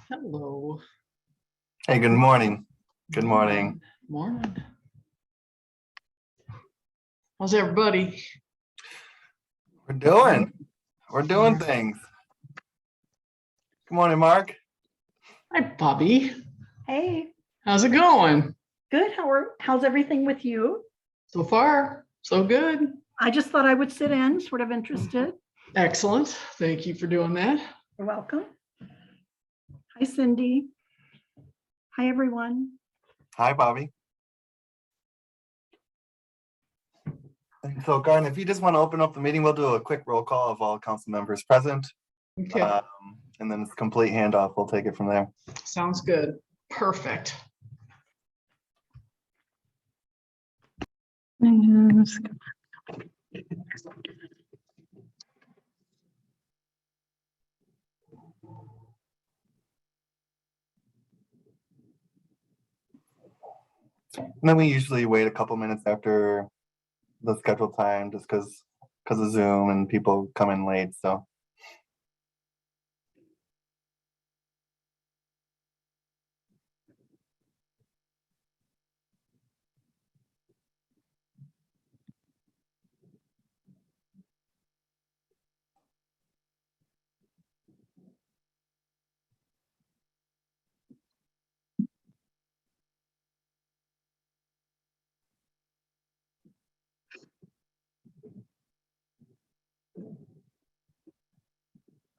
Hello. Hey, good morning. Good morning. Morning. How's everybody? We're doing things. Good morning, Mark. Hi, Bobby. Hey, How's it going? good. How's everything with you? So far, so good. I just thought I would sit in, sort of interested. Excellent. Thank you for doing that. You're welcome. Hi, Cindy. Hi, everyone. Hi, Bobby. And so, Garden, if you just want to open up the meeting, we'll do a quick roll call of all council members present. Okay, And then it's complete handoff. We'll take it from there. sounds good. Perfect. And then we usually wait a couple minutes after the scheduled time just because of Zoom and people come in late. So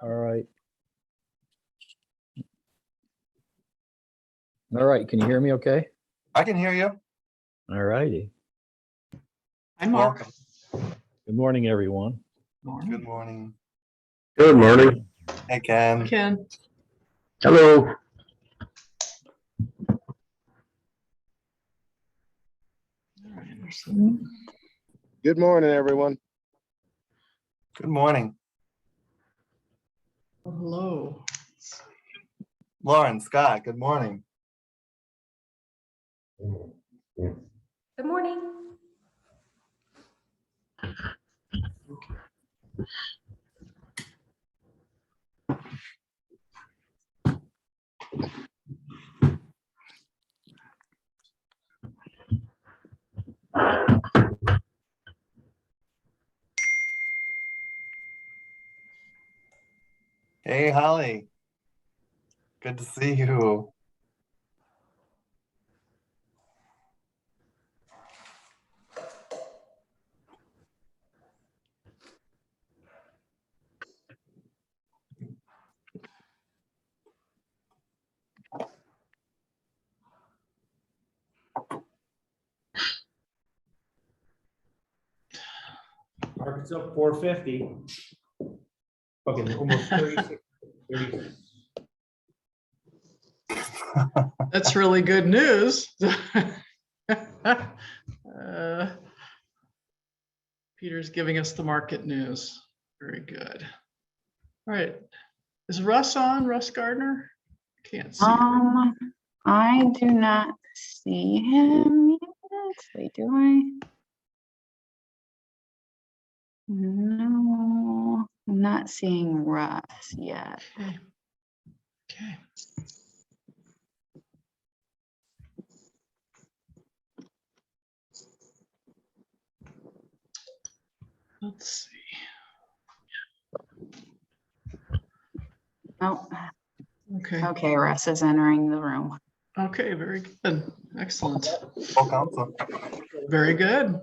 All right. All right, can you hear me okay? I can hear you. All righty. Hi, Mark. Good morning, everyone. Morning. Good morning. Good morning. Hey, Ken. Ken. Hello. Good morning, everyone. Good morning. Hello. Lauren, Scott, good morning. Good morning. Hey, Holly. Good to see you. Market's up 450. Okay, almost 36. 36. That's really good news. Peter's giving us the market news. Very good. All right. Is Russ on? Russ Gardner? Can't see. I do not see him yet. Wait, do I? No, I'm not seeing Russ yet. Okay. Okay. Let's see. Oh, Okay. okay, Russ is entering the room. Okay. Very good. Excellent. Full council. Very good.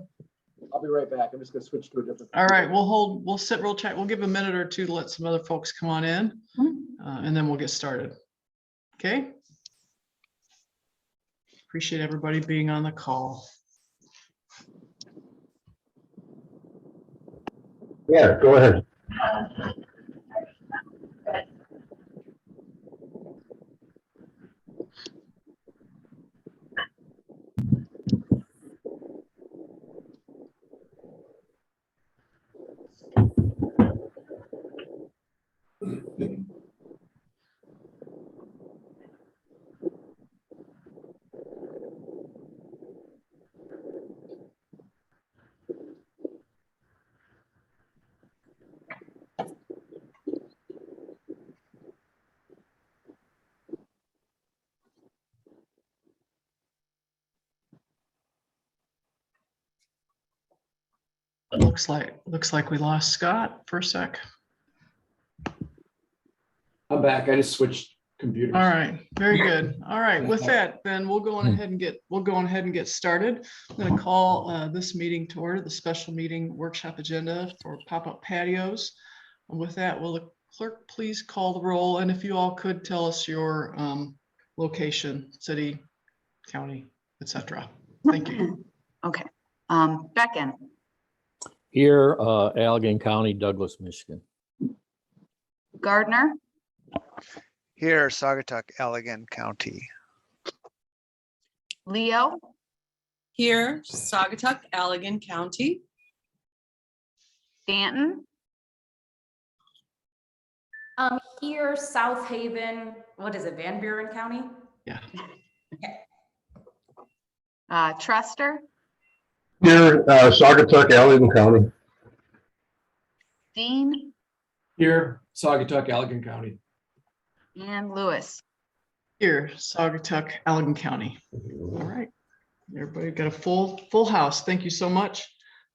I'll be right back. I'm just gonna switch to a different. All right. We'll sit real chat. We'll give a minute or two to let some other folks come on in and then we'll get started. Okay. Appreciate everybody being on the call. Yeah, go ahead. looks like we lost Scott for a sec. I'm back. I just switched computers. All right, very good. All right, with that, then we'll go on ahead and get started. I'm going to call this meeting to order, the special meeting workshop agenda for pop-up patios. And with that, will the clerk please call the roll? And if you all could tell us your location, city, county, etc. Thank you. Okay. Beckon, Here, Allegan County, Douglas, Michigan. Gardner, Here, Saugatuck, Allegan County. Leo, Here, Saugatuck, Allegan County. Stanton, Here, South Haven, what is it, Van Buren County? Yeah. Trester, Here, Saugatuck, Allegan County. Dean, Here, Saugatuck, Allegan County. and Lewis. Here, Saugatuck, Allegan County. All right. Everybody got a full house. Thank you so much.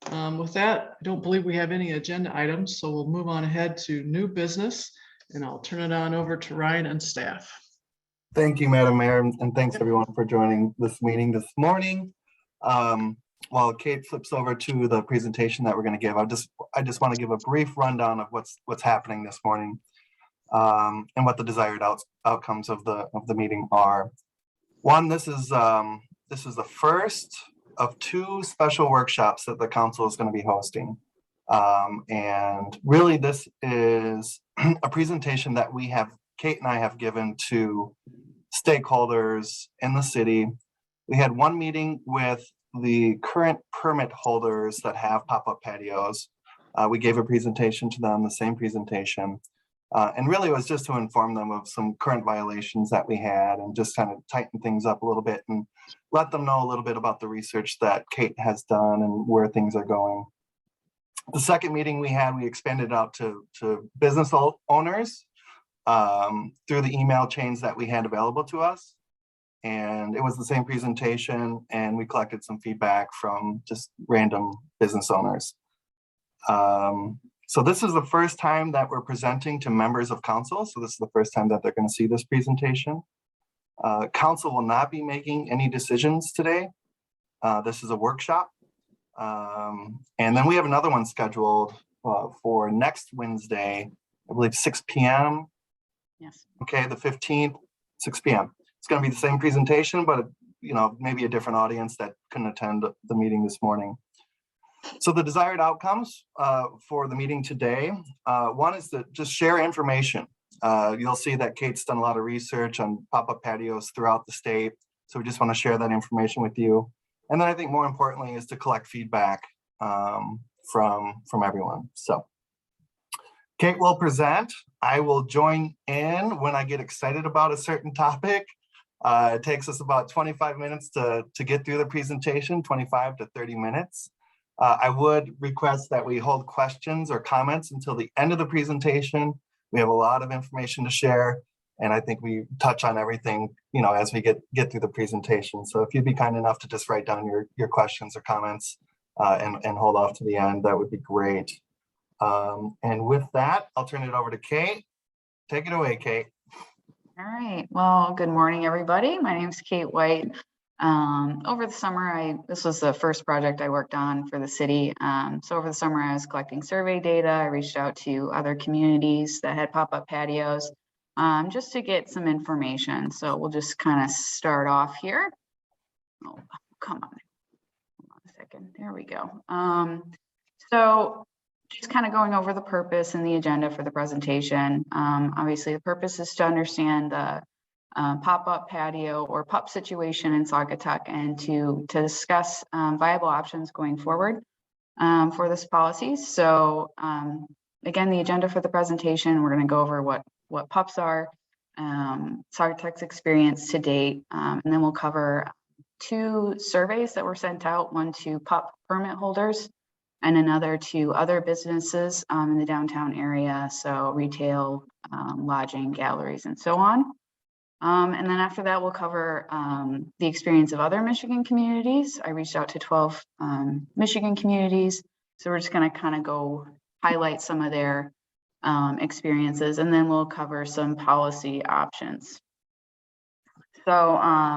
With that, I don't believe we have any agenda items, so we'll move on ahead to new business, and I'll turn it on over to Ryan and staff. Thank you, Madam Mayor, and thanks everyone for joining this meeting this morning. While Kate flips over to the presentation that we're going to give, I just want to give a brief rundown of what's happening this morning, and what the desired outcomes of the meeting are. One, this is the first of two special workshops that the council is going to be hosting, and really this is a presentation that Kate and I have given to stakeholders in the city. We had one meeting with the current permit holders that have pop-up patios. We gave a presentation to them, the same presentation. And really it was just to inform them of some current violations that we had and just kind of tighten things up a little bit and let them know a little bit about the research that Kate has done and where things are going. The second meeting we had, we expanded out to business owners through the email chains that we had available to us. And it was the same presentation, and we collected some feedback from just random business owners. So this is the first time that we're presenting to members of council. So this is the first time that they're going to see this presentation. Council will not be making any decisions today. This is a workshop. And then we have another one scheduled for next Wednesday, I believe 6 p.m. Yes. Okay, the 15th, 6 p.m. It's going to be the same presentation, but maybe a different audience that couldn't attend the meeting this morning. So the desired outcomes for the meeting today, one is to just share information. You'll see that Kate's done a lot of research on pop-up patios throughout the state. So we just want to share that information with you. And then I think more importantly is to collect feedback from everyone. So Kate will present. I will join in when I get excited about a certain topic. It takes us about 25 minutes to get through the presentation, 25 to 30 minutes. I would request that we hold questions or comments until the end of the presentation. We have a lot of information to share, and I think we touch on everything, as we get through the presentation. So if you'd be kind enough to just write down your questions or comments and hold off to the end, that would be great. And with that, I'll turn it over to Kate. Take it away, Kate. All right. Well, good morning, everybody. My name is Kate White. Over the summer, this was the first project I worked on for the city. So over the summer, I was collecting survey data. I reached out to other communities that had pop-up patios just to get some information. So we'll just kind of start off here. Oh, come on. Hold on a second. There we go. So just kind of going over the purpose and the agenda for the presentation. Obviously, the purpose is to understand the pop-up patio or PUP situation in Saugatuck and to discuss viable options going forward for this policy. So again, the agenda for the presentation, we're going to go over what PUPs are, Saugatuck's experience to date, and then we'll cover two surveys that were sent out, one to PUP permit holders and another to other businesses in the downtown area, so retail, lodging, galleries, and so on. And then after that, we'll cover the experience of other Michigan communities. I reached out to 12 Michigan communities So we're just going to kind of go highlight some of their experiences, and then we'll cover some policy options. So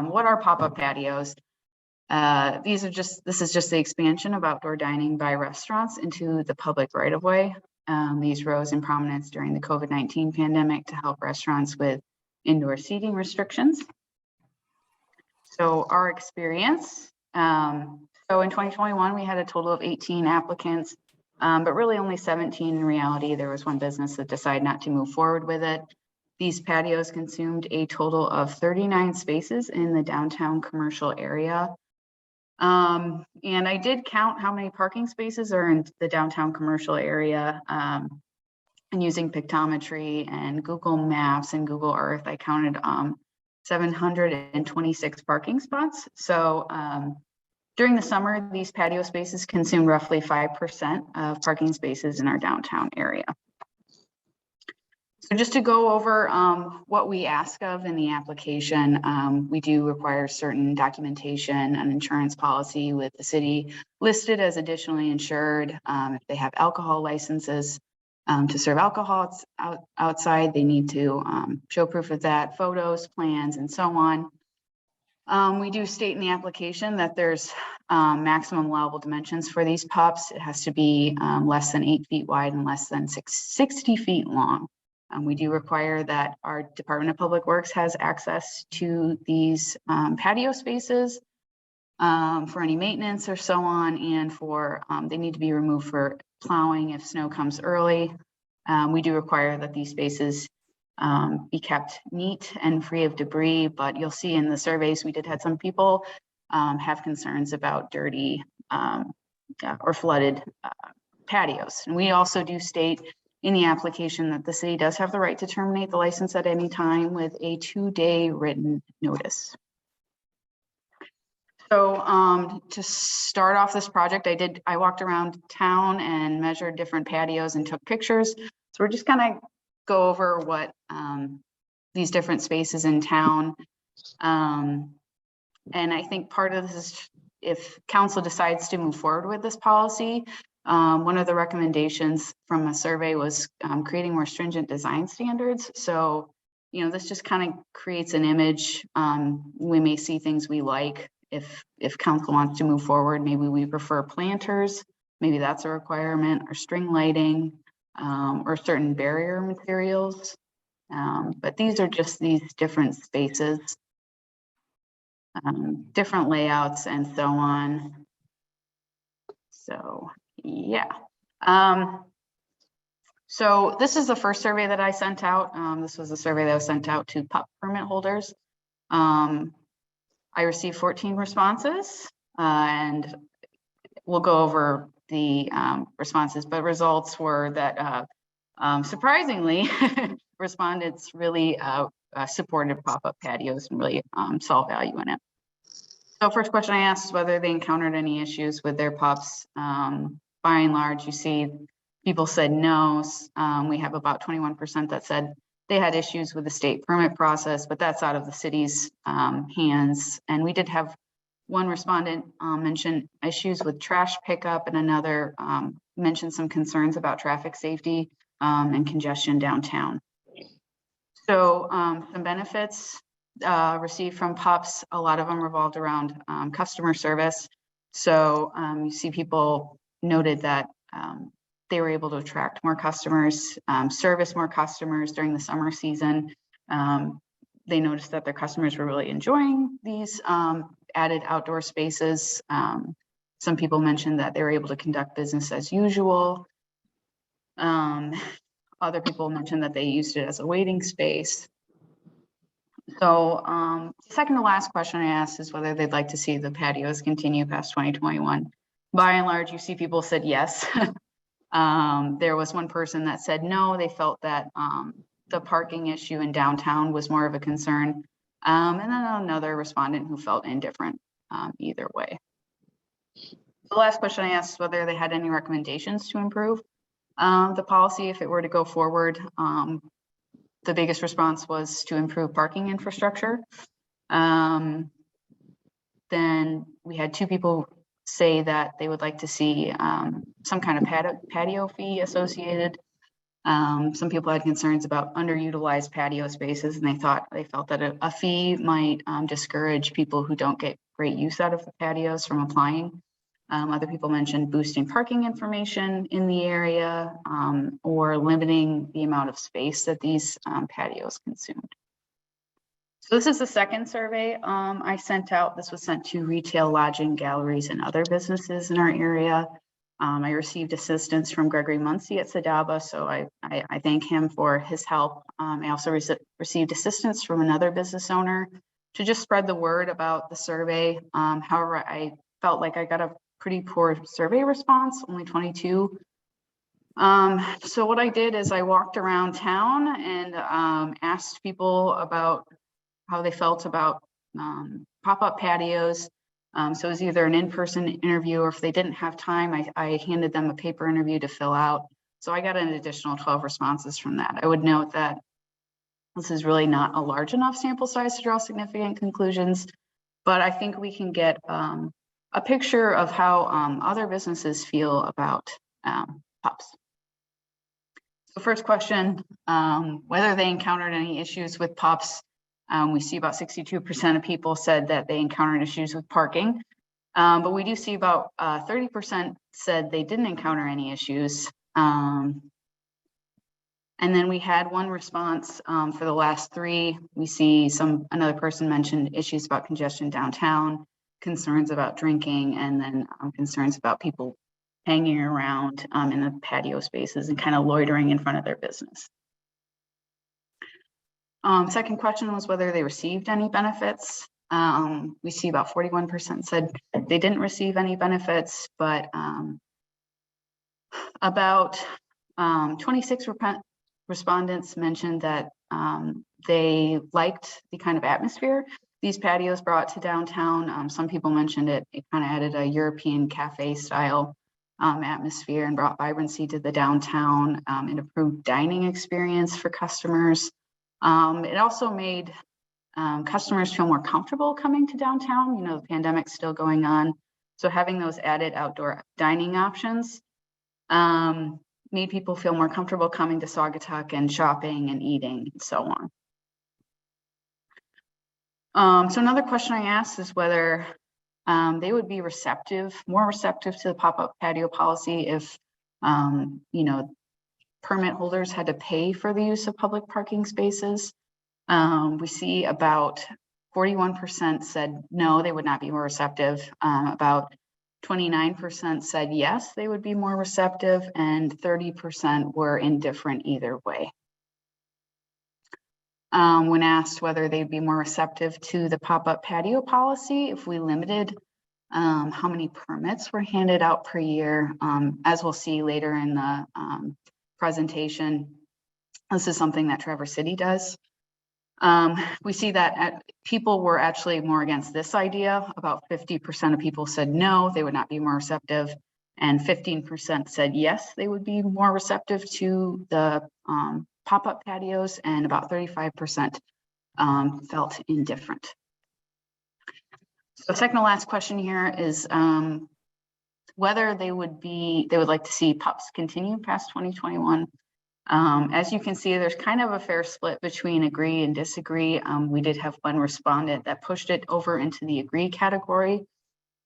what are pop-up patios? This is just the expansion of outdoor dining by restaurants into the public right-of-way. These rose in prominence during the COVID-19 pandemic to help restaurants with indoor seating restrictions. So our experience, so in 2021, we had a total of 18 applicants, but really only 17 in reality. There was one business that decided not to move forward with it. These patios consumed a total of 39 spaces in the downtown commercial area. And I did count how many parking spaces are in the downtown commercial area. And using pictometry and Google Maps and Google Earth, I counted 726 parking spots. So during the summer, these patio spaces consume roughly 5% of parking spaces in our downtown area. So just to go over what we ask of in the application, we do require certain documentation and insurance policy with the city listed as additionally insured. If they have alcohol licenses to serve alcohol outside, they need to show proof of that, photos, plans, and so on. We do state in the application that there's maximum allowable dimensions for these pups. It has to be less than 8 feet wide and less than 60 feet long. We do require that our Department of Public Works has access to these patio spaces for any maintenance or so on, and for they need to be removed for plowing if snow comes early. We do require that these spaces be kept neat and free of debris, but you'll see in the surveys we did have some people have concerns about dirty or flooded patios. And we also do state in the application that the city does have the right to terminate the license at any time with a 2-day written notice. So to start off this project, I walked around town and measured different patios and took pictures. So we're just gonna go over what these different spaces in town. And I think part of this is if council decides to move forward with this policy, one of the recommendations from a survey was creating more stringent design standards. So, you know, this just kind of creates an image. We may see things we like. If council wants to move forward, maybe we prefer planters, maybe that's a requirement, or string lighting, or certain barrier materials. But these are just these different spaces, different layouts, and so on. So yeah. So this is the first survey that I sent out. This was a survey that was sent out to pup permit holders. I received 14 responses, and we'll go over the responses, but results were that surprisingly, respondents really supported pop-up patios and really saw value in it. So first question I asked is whether they encountered any issues with their pups. By and large, you see people said no. We have about 21% that said they had issues with the state permit process, but that's out of the city's hands. And we did have one respondent mention issues with trash pickup, and another mentioned some concerns about traffic safety and congestion downtown. So some benefits received from pups, a lot of them revolved around customer service. So you see people noted that they were able to attract more customers, service more customers during the summer season. They noticed that their customers were really enjoying these added outdoor spaces. Some people mentioned that they were able to conduct business as usual. Other people mentioned that they used it as a waiting space. So second to last question I asked is whether they'd like to see the patios continue past 2021. By and large, you see people said yes. There was one person that said no. They felt that the parking issue in downtown was more of a concern. And then another respondent who felt indifferent either way. The last question I asked is whether they had any recommendations to improve the policy if it were to go forward. The biggest response was to improve parking infrastructure. Then we had 2 people say that they would like to see some kind of patio fee associated. Some people had concerns about underutilized patio spaces, and they felt that a fee might discourage people who don't get great use out of the patios from applying. Other people mentioned boosting parking information in the area or limiting the amount of space that these patios consumed. So this is the second survey I sent out. This was sent to retail, lodging, galleries, and other businesses in our area. I received assistance from Gregory Muncie at Sadaba, so I thank him for his help. I also received assistance from another business owner to just spread the word about the survey. However, I felt like I got a pretty poor survey response, only 22. So what I did is I walked around town and asked people about how they felt about pop-up patios. So it was either an in-person interview, or if they didn't have time, I handed them a paper interview to fill out. So I got an additional 12 responses from that. I would note that this is really not a large enough sample size to draw significant conclusions, but I think we can get a picture of how other businesses feel about pups. So first question, whether they encountered any issues with pups. We see about 62% of people said that they encountered issues with parking, but we do see about 30% said they didn't encounter any issues. And then we had one response for the last three. We see another person mentioned issues about congestion downtown, concerns about drinking, and then concerns about people hanging around in the patio spaces and kind of loitering in front of their business. Second question was whether they received any benefits. We see about 41% said they didn't receive any benefits, but about 26 respondents mentioned that they liked the kind of atmosphere these patios brought to downtown. Some people mentioned it kind of added a European cafe style atmosphere and brought vibrancy to the downtown and improved dining experience for customers. It also made customers feel more comfortable coming to downtown. You know, the pandemic's still going on. So having those added outdoor dining options made people feel more comfortable coming to Saugatuck and shopping and eating and so on. So another question I asked is whether they would be more receptive to the pop-up patio policy if, you know, permit holders had to pay for the use of public parking spaces. We see about 41% said no, they would not be more receptive. About 29% said yes, they would be more receptive, and 30% were indifferent either way. When asked whether they'd be more receptive to the pop-up patio policy if we limited how many permits were handed out per year, as we'll see later in the presentation, this is something that Traverse City does. We see that people were actually more against this idea. About 50% of people said no, they would not be more receptive, and 15% said yes, they would be more receptive to the pop-up patios, and about 35% felt indifferent. So second to last question here is whether they would like to see pups continue past 2021. As you can see, there's kind of a fair split between agree and disagree. We did have one respondent that pushed it over into the agree category.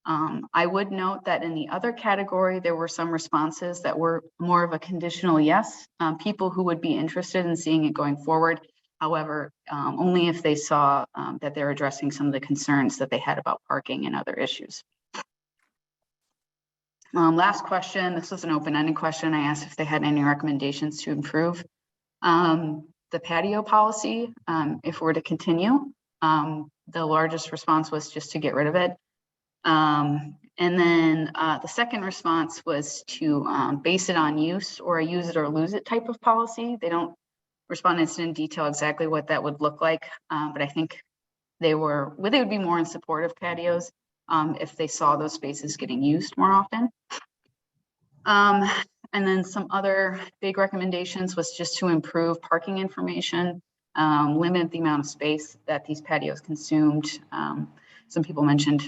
I would note that in the other category, there were some responses that were more of a conditional yes, people who would be interested in seeing it going forward. However, only if they saw that they're addressing some of the concerns that they had about parking and other issues. Last question, this was an open-ended question. I asked if they had any recommendations to improve the patio policy if we're to continue. The largest response was just to get rid of it. And then the second response was to base it on use or a use it or lose it type of policy. Respondents didn't detail exactly what that would look like, but I think they would be more in support of patios if they saw those spaces getting used more often. And then some other big recommendations was just to improve parking information, limit the amount of space that these patios consumed. Some people mentioned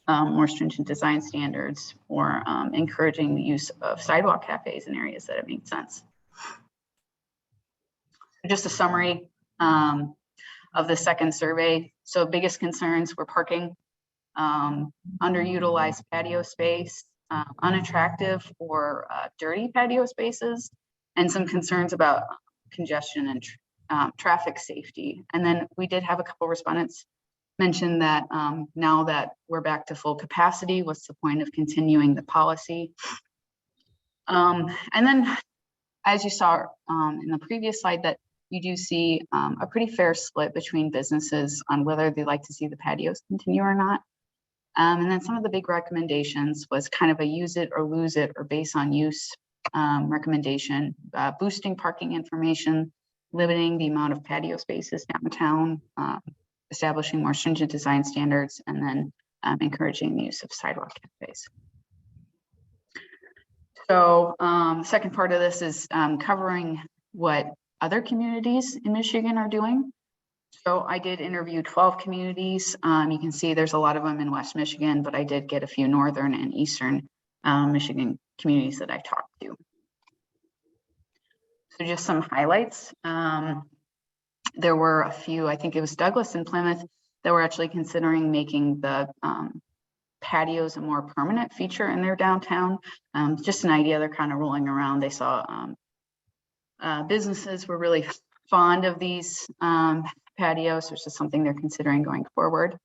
more stringent design standards, or encouraging the use of sidewalk cafes in areas that it makes sense. Just a summary of the second survey. So biggest concerns were parking, underutilized patio space, unattractive or dirty patio spaces, and some concerns about congestion and traffic safety. And then we did have a couple respondents mention that now that we're back to full capacity, what's the point of continuing the policy? And then, as you saw in the previous slide, that you do see a pretty fair split between businesses on whether they like to see the patios continue or not. And then some of the big recommendations was kind of a use it or lose it or base on use recommendation, boosting parking information, limiting the amount of patio spaces downtown, establishing more stringent design standards, and then encouraging the use of sidewalk cafes. So the second part of this is covering what other communities in Michigan are doing. So I did interview 12 communities. You can see there's a lot of them in West Michigan, but I did get a few northern and eastern Michigan communities that I talked to. So just some highlights. There were a few, I think it was Douglas and Plymouth, that were actually considering making the patios a more permanent feature in their downtown. Just an idea they're kind of rolling around. They saw businesses were really fond of these patios, which is something they're considering going forward.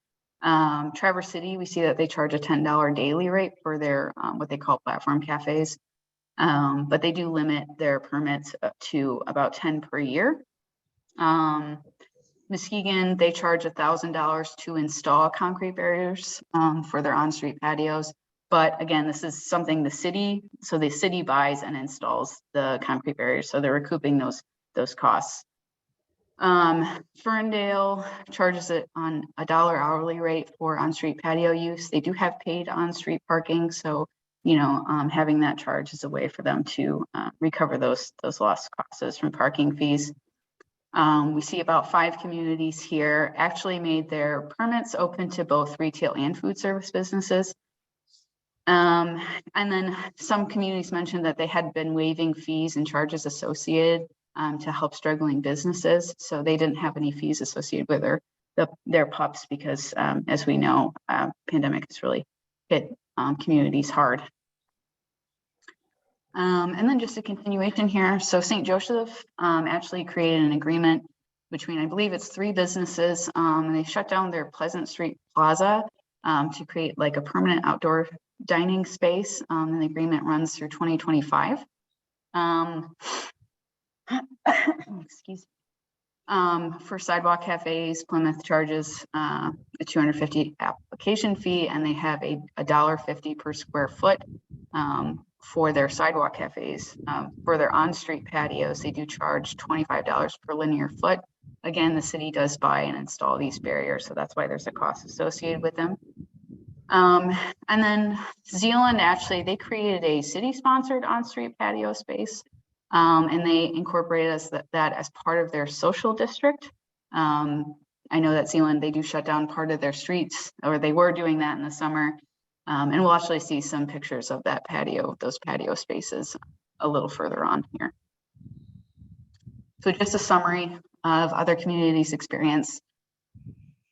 Traverse City, we see that they charge a $10 daily rate for their what they call platform cafes, but they do limit their permits up to about 10 per year. Muskegon, they charge $1,000 to install concrete barriers for their on-street patios. But again, this is something the city buys and installs the concrete barriers, so they're recouping those costs. Ferndale charges it on $1 hourly rate for on-street patio use. They do have paid on-street parking, so having that charge is a way for them to recover those lost costs from parking fees. We see about 5 communities here actually made their permits open to both retail and food service businesses. And then some communities mentioned that they had been waiving fees and charges associated to help struggling businesses. So they didn't have any fees associated with their pups because, as we know, pandemic has really hit communities hard. And then just a continuation here. So St. Joseph actually created an agreement between, I believe it's 3 businesses, and they shut down their Pleasant Street Plaza to create like a permanent outdoor dining space. And the agreement runs through 2025. Excuse me. For sidewalk cafes, Plymouth charges a $250 application fee, and they have a $1.50 per square foot for their sidewalk cafes. For their on-street patios, they do charge $25 per linear foot. Again, the city does buy and install these barriers, so that's why there's a cost associated with them. And then Zealand, actually, they created a city-sponsored on-street patio space, and they incorporated that as part of their social district. I know that Zealand, they do shut down part of their streets, or they were doing that in the summer. And we'll actually see some pictures of that patio, those patio spaces a little further on here. So just a summary of other communities' experience.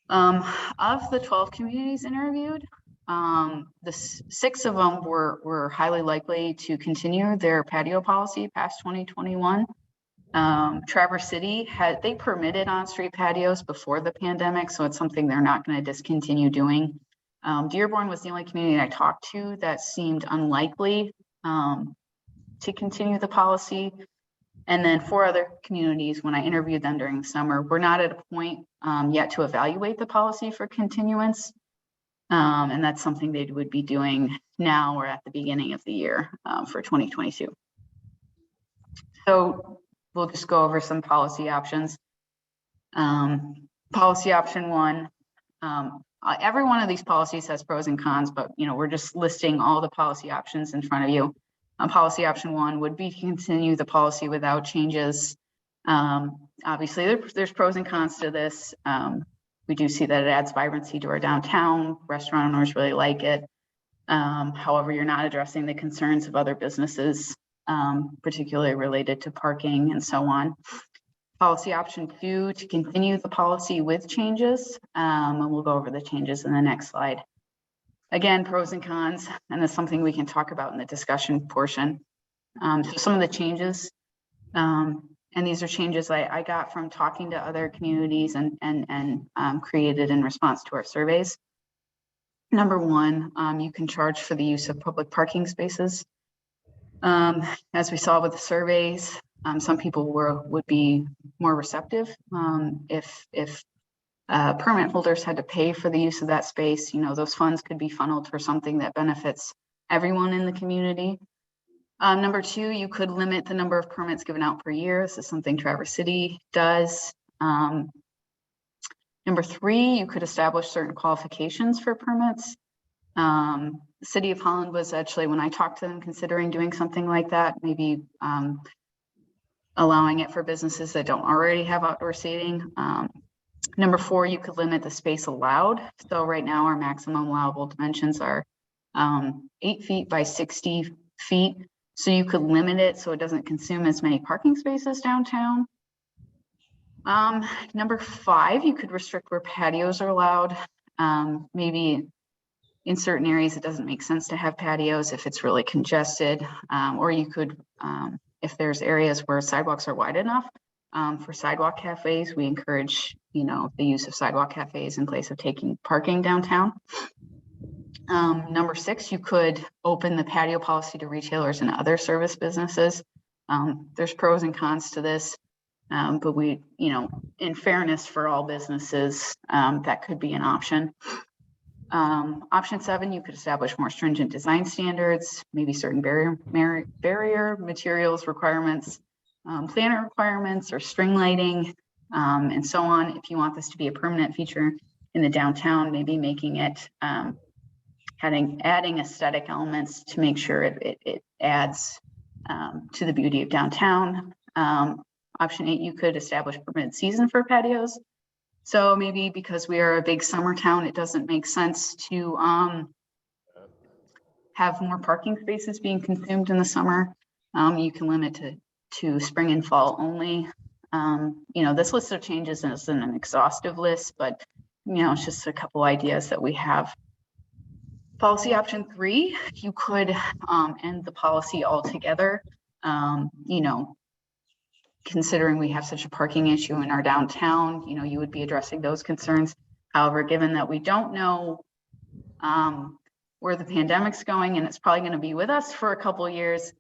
Of the 12 communities interviewed, the 6 of them were highly likely to continue their patio policy past 2021. Traverse City they permitted on-street patios before the pandemic, so it's something they're not going to discontinue doing. Dearborn was the only community I talked to that seemed unlikely to continue the policy. And then 4 other communities, when I interviewed them during the summer, we're not at a point yet to evaluate the policy for continuance. And that's something they would be doing now or at the beginning of the year for 2022. So we'll just go over some policy options. Policy option 1, every one of these policies has pros and cons, but we're just listing all the policy options in front of you. Policy option 1 would be to continue the policy without changes. Obviously, there's pros and cons to this. We do see that it adds vibrancy to our downtown. Restaurant owners really like it. However, you're not addressing the concerns of other businesses, particularly related to parking and so on. Policy option 2, to continue the policy with changes, and we'll go over the changes in the next slide. Again, pros and cons, and that's something we can talk about in the discussion portion. So some of the changes, and these are changes I got from talking to other communities and created in response to our surveys. Number 1, you can charge for the use of public parking spaces. As we saw with the surveys, some people would be more receptive if permit holders had to pay for the use of that space. You know, those funds could be funneled for something that benefits everyone in the community. Number 2, you could limit the number of permits given out per year. This is something Traverse City does. Number 3, you could establish certain qualifications for permits. The City of Holland was actually, when I talked to them, considering doing something like that, maybe allowing it for businesses that don't already have outdoor seating. Number 4, you could limit the space allowed. So right now our maximum allowable dimensions are 8 feet by 60 feet. So you could limit it so it doesn't consume as many parking spaces downtown. Number 5, you could restrict where patios are allowed. Maybe in certain areas, it doesn't make sense to have patios if it's really congested, or you could, if there's areas where sidewalks are wide enough, for sidewalk cafes, we encourage, you know, the use of sidewalk cafes in place of taking parking downtown. Number 6, you could open the patio policy to retailers and other service businesses. There's pros and cons to this, but we, you know, in fairness for all businesses, that could be an option. Option 7, you could establish more stringent design standards, maybe certain barrier materials requirements, planner requirements, or string lighting, and so on. If you want this to be a permanent feature in the downtown, maybe making it, adding aesthetic elements to make sure it adds to the beauty of downtown. Option 8, you could establish permitted season for patios. So maybe because we are a big summer town, it doesn't make sense to have more parking spaces being consumed in the summer. You can limit to spring and fall only. You know, this list of changes isn't an exhaustive list, but you know, it's just a couple ideas that we have. Policy option 3, you could end the policy altogether. You know, considering we have such a parking issue in our downtown, you know, you would be addressing those concerns. However, given that we don't know where the pandemic's going, and it's probably going to be with us for a couple of years,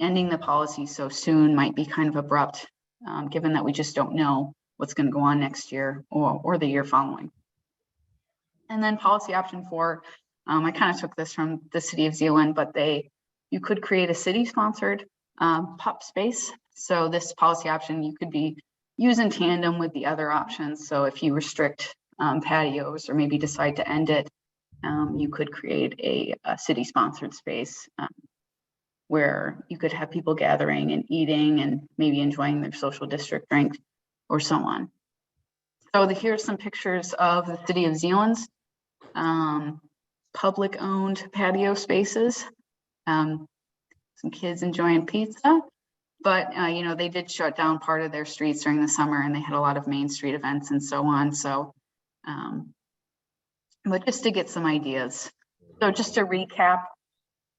ending the policy so soon might be kind of abrupt, given that we just don't know what's going to go on next year or the year following. And then policy option 4, I kind of took this from the City of Zeeland, but you could create a city-sponsored PUP space. So this policy option you could be used in tandem with the other options. So if you restrict patios or maybe decide to end it, you could create a city-sponsored space where you could have people gathering and eating and maybe enjoying their social district drink or so on. So here's some pictures of the City of Zeeland's public-owned patio spaces. Some kids enjoying pizza. But, you know, they did shut down part of their streets during the summer and they had a lot of Main Street events and so on. So, but just to get some ideas. So just to recap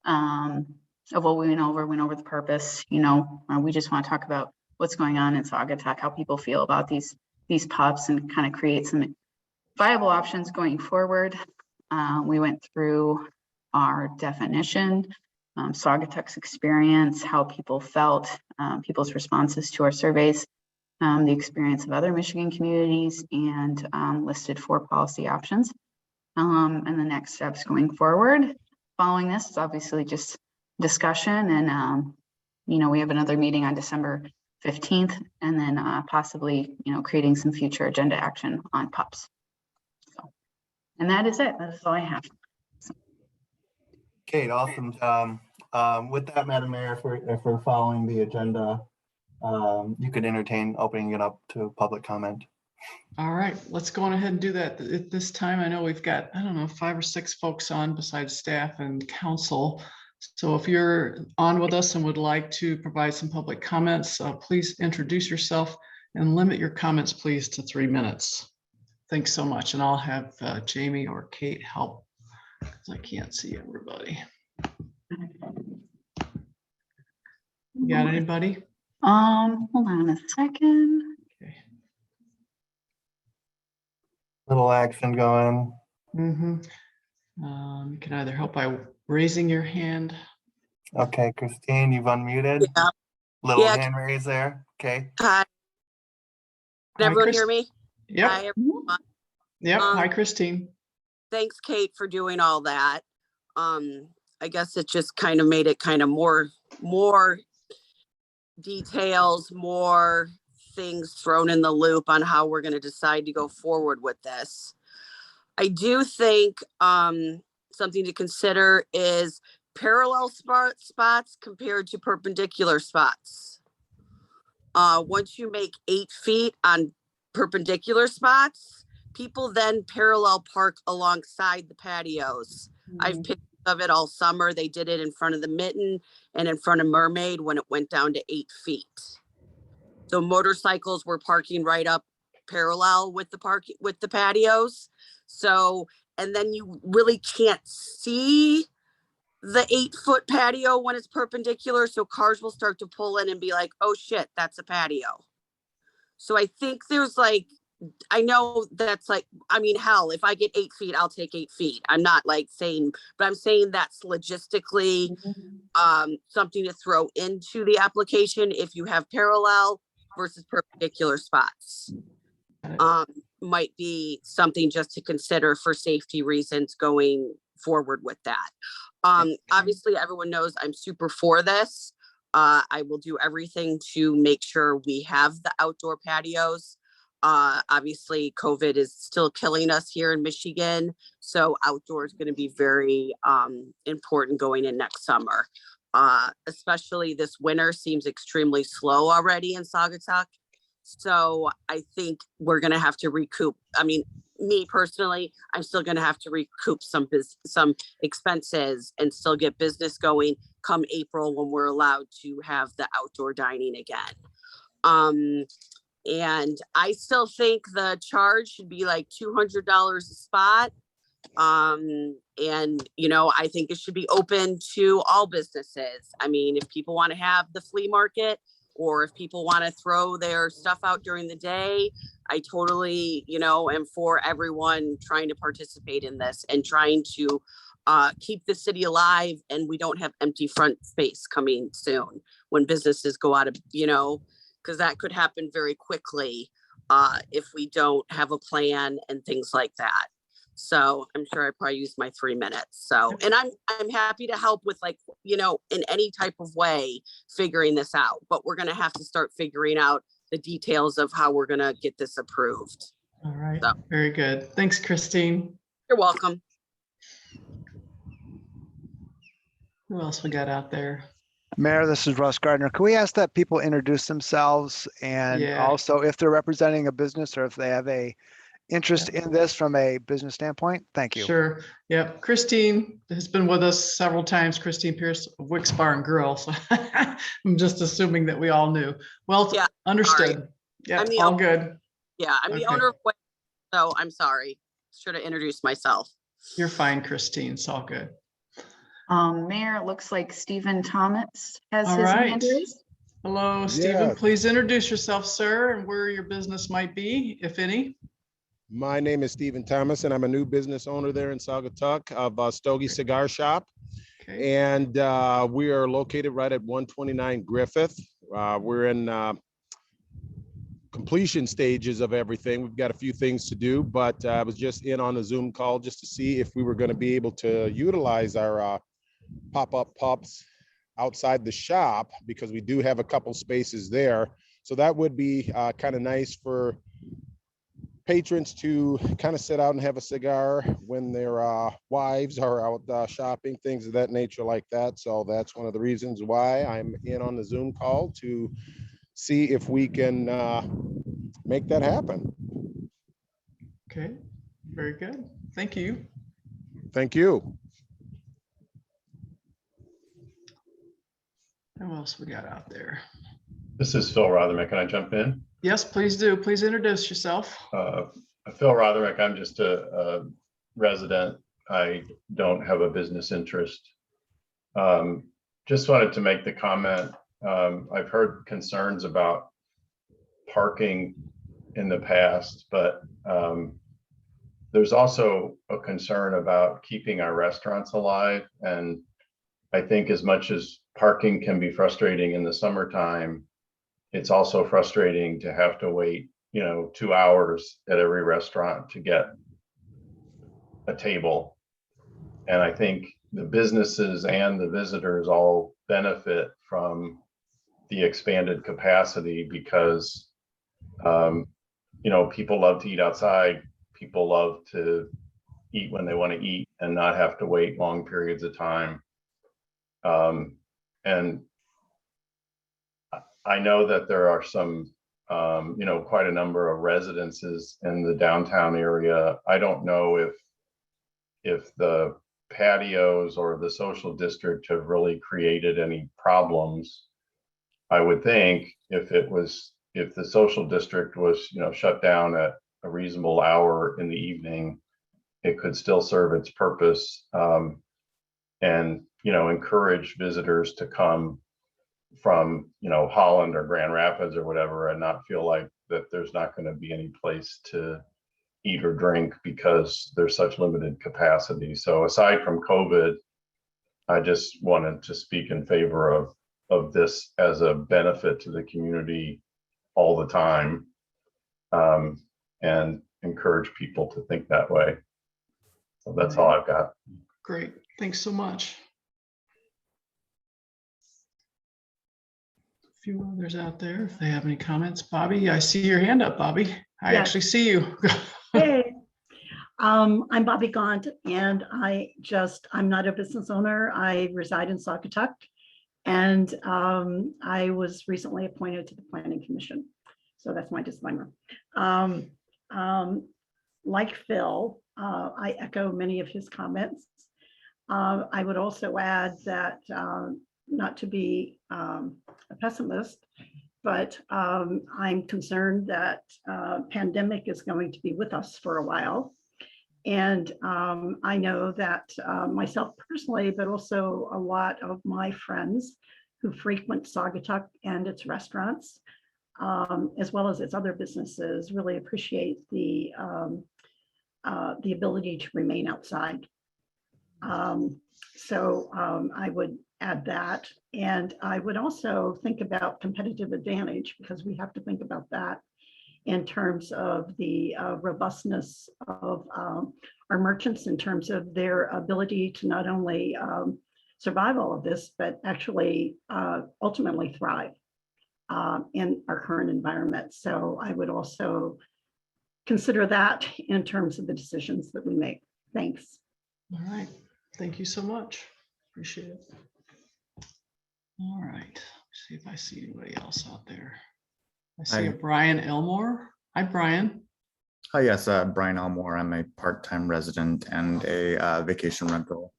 of what we went over the purpose, you know, we just want to talk about what's going on in Saugatuck, how people feel about these pubs and kind of create some viable options going forward. We went through our definition, Saugatuck's experience, how people felt, people's responses to our surveys, the experience of other Michigan communities, and listed 4 policy options. And the next steps going forward. Following this is obviously just discussion, and you know, we have another meeting on December 15th, and then possibly, you know, creating some future agenda action on PUPs. So, and that is it. That is all I have. So. Kate, awesome. With that, Madam Mayor, if we're following the agenda, you could entertain opening it up to public comment. All right, let's go on ahead and do that at this time. I know we've got, I don't know, 5 or 6 folks on besides staff and council. So if you're on with us and would like to provide some public comments, please introduce yourself and limit your comments, please, to 3 minutes. Thanks so much. And I'll have Jamie or Kate help because I can't see everybody. You got anybody? Hold on a second. Okay. Little action going. You can either help by raising your hand. Okay, Christine, you've unmuted. Yeah. Little Yeah. hand raise there. Okay. Hi. Can everyone hear me? Yep. Hi, everyone. Yep. Um, Hi, Christine. Thanks, Kate, for doing all that. I guess it just kind of made it kind of more details, more things thrown in the loop on how we're going to decide to go forward with this. I do think something to consider is parallel spots compared to perpendicular spots. Once you make 8 feet on perpendicular spots, people then parallel park alongside the patios. I've picked of it all summer. They did it in front of the Mitten and in front of Mermaid when it went down to 8 feet. So motorcycles were parking right up parallel with the patios. So, and then you really can't see the 8-foot patio when it's perpendicular. So cars will start to pull in and be like, oh shit, that's a patio. So I think there's like, I know that's like, I mean, hell, if I get 8 feet, I'll take 8 feet. I'm not like saying, but I'm saying that's logistically something to throw into the application if you have parallel versus perpendicular spots. Might be something just to consider for safety reasons going forward with that. Obviously, everyone knows I'm super for this. I will do everything to make sure we have the outdoor patios. Obviously, COVID is still killing us here in Michigan. So outdoor is going to be very important going in next summer. Especially this winter seems extremely slow already in Saugatuck. So I think we're going to have to recoup. I mean, me personally, I'm still going to have to recoup some expenses and still get business going come April when we're allowed to have the outdoor dining again. And I still think the charge should be like $200 a spot. And, you know, I think it should be open to all businesses. I mean, if people want to have the flea market or if people want to throw their stuff out during the day, I totally, you know, am for everyone trying to participate in this and trying to keep the city alive. And we don't have empty front space coming soon when businesses go out of, you know, because that could happen very quickly if we don't have a plan and things like that. So I'm sure I probably used my 3 minutes. So, and I'm happy to help with, like, you know, in any type of way, figuring this out, but we're going to have to start figuring out the details of how we're going to get this approved. All right. So. Very good. Thanks, Christine. You're welcome. Who else we got out there? Mayor, this is Russ Gardner. Can we ask that people introduce themselves and Yeah. also if they're representing a business or if they have a interest in this from a business standpoint? Thank you. Sure. Yep. Christine has been with us several times. Christine Pierce of Wick's Bar and Grill. So I'm just assuming that we all knew. Well, yeah, understood. Yeah, all good. Yeah, I'm the owner of Wick, so I'm sorry. Should have introduced myself. You're fine, Christine. It's all good. Mayor, it looks like Stephen Thomas has All his right. hand raised. Hello, Stephen. Yeah. Please introduce yourself, sir, and where your business might be, if any. My name is Stephen Thomas, and I'm a new business owner there in Saugatuck of Stogie Cigar Shop. Okay. And we are located right at 129 Griffith. We're in completion stages of everything. We've got a few things to do, but I was just in on a Zoom call just to see if we were going to be able to utilize our pop-up pubs outside the shop, because we do have a couple spaces there. So that would be kind of nice for patrons to kind of sit out and have a cigar when their wives are out shopping, things of that nature like that. So that's one of the reasons why I'm in on the Zoom call, to see if we can make that happen. Okay, very good. Thank you. Thank you. Who else we got out there? This is Phil Rotherman. Can I jump in? Yes, please do. Please introduce yourself. Phil Rotherman. I'm just a resident. I don't have a business interest. Just wanted to make the comment. I've heard concerns about parking in the past, but there's also a concern about keeping our restaurants alive. And I think as much as parking can be frustrating in the summertime, it's also frustrating to have to wait, 2 hours at every restaurant to get a table. And I think the businesses and the visitors all benefit from the expanded capacity because, people love to eat outside. People love to eat when they want to eat and not have to wait long periods of time. And I know that there are some, quite a number of residences in the downtown area. I don't know if the patios or the social district have really created any problems. I would think if the social district was, shut down at a reasonable hour in the evening, it could still serve its purpose, and, encourage visitors to come from, Holland or Grand Rapids or whatever, and not feel like that there's not going to be any place to eat or drink because there's such limited capacity. So aside from COVID, I just wanted to speak in favor of this as a benefit to the community all the time, and encourage people to think that way. So that's all I've got. Great. Thanks so much. A few others out there, if they have any comments. Bobby, I see your hand up, Bobby. I Yes. actually see you. Hey, I'm Bobby Gaunt, and I'm not a business owner. I reside in Saugatuck, and I was recently appointed to the Planning Commission. So that's my disclaimer. Like Phil, I echo many of his comments. I would also add that, not to be a pessimist, but I'm concerned that pandemic is going to be with us for a while. And I know that myself personally, but also a lot of my friends who frequent Saugatuck and its restaurants, as well as its other businesses, really appreciate the ability to remain outside. So I would add that. And I would also think about competitive advantage, because we have to think about that in terms of the robustness of our merchants, in terms of their ability to not only survive all of this, but actually ultimately thrive in our current environment. So I would also consider that in terms of the decisions that we make. Thanks. All right. Thank you so much. Appreciate it. All right. See if I see anybody else out there. I see a Brian Elmore. Hi, Brian. Hi, yes, Brian Elmore. I'm a part-time resident and a vacation rental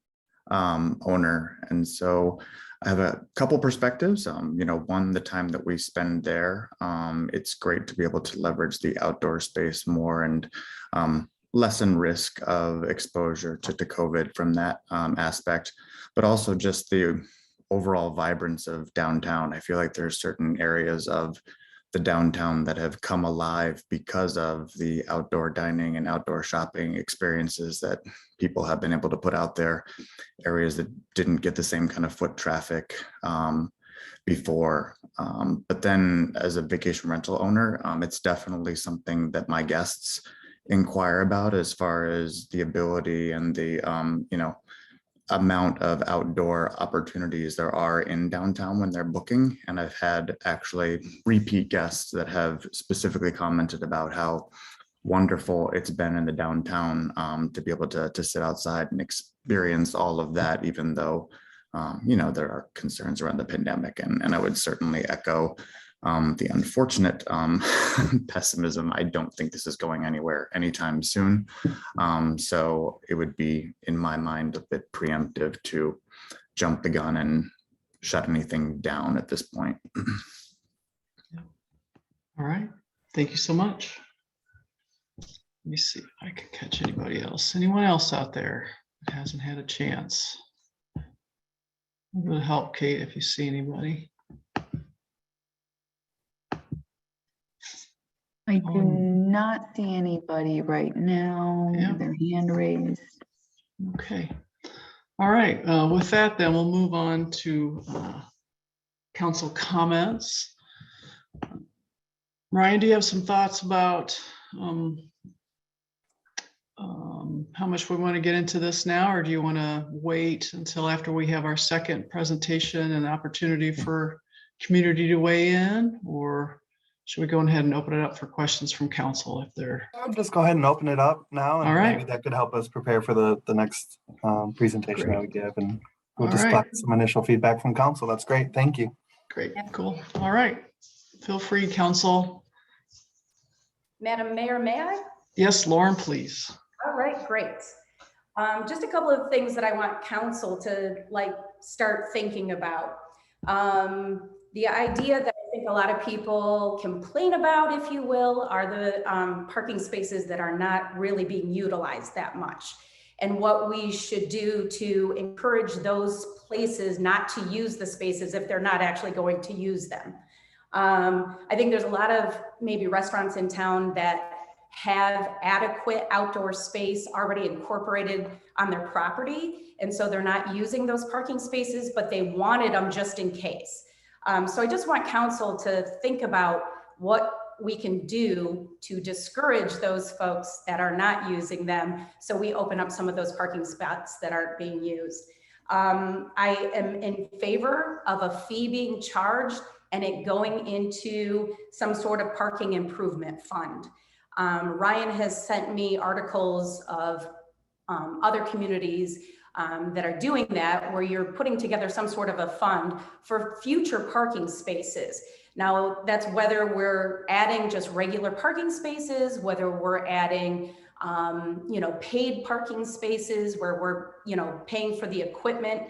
owner. And so I have a couple perspectives. One, the time that we spend there, it's great to be able to leverage the outdoor space more and lessen risk of exposure to COVID from that aspect, but also just the overall vibrance of downtown. I feel like there's certain areas of the downtown that have come alive because of the outdoor dining and outdoor shopping experiences that people have been able to put out there, areas that didn't get the same kind of foot traffic before. But then as a vacation rental owner, it's definitely something that my guests inquire about as far as the ability and the amount of outdoor opportunities there are in downtown when they're booking. And I've had actually repeat guests that have specifically commented about how wonderful it's been in the downtown to be able to sit outside and experience all of that, even though there are concerns around the pandemic. And I would certainly echo The unfortunate pessimism, I don't think this is going anywhere anytime soon. So it would be, in my mind, a bit preemptive to jump the gun and shut anything down at this point. All right, thank you so much. Let me see if I can catch anybody else. Anyone else out there that hasn't had a chance? It would help, Kate, if you see anybody. I do not see anybody right now. Yeah. Their hand raised. Okay. All right. With that, then we'll move on to council comments. Ryan, do you have some thoughts about how much we want to get into this now, or do you want to wait until after we have our second presentation and opportunity for community to weigh in, or should we go ahead and open it up for questions from council if they're? I'll just go ahead and open it up now, and All right. maybe that could help us prepare for the next presentation that we give, and we'll All just right. collect some initial feedback from council. That's great. Thank you. Great, cool. All right. Feel free, council. Madam Mayor, may I? Yes, Lauren, please. All right, great. Just a couple of things that I want council to start thinking about. The idea that I think a lot of people complain about, if you will, are the parking spaces that are not really being utilized that much, and what we should do to encourage those places not to use the spaces if they're not actually going to use them. I think there's a lot of maybe restaurants in town that have adequate outdoor space already incorporated on their property, and so they're not using those parking spaces, but they wanted them just in case. So I just want council to think about what we can do to discourage those folks that are not using them, so we open up some of those parking spots that aren't being used. I am in favor of a fee being charged and it going into some sort of parking improvement fund. Ryan has sent me articles of other communities that are doing that, where you're putting together some sort of a fund for future parking spaces. Now, that's whether we're adding just regular parking spaces, whether we're adding paid parking spaces where we're paying for the equipment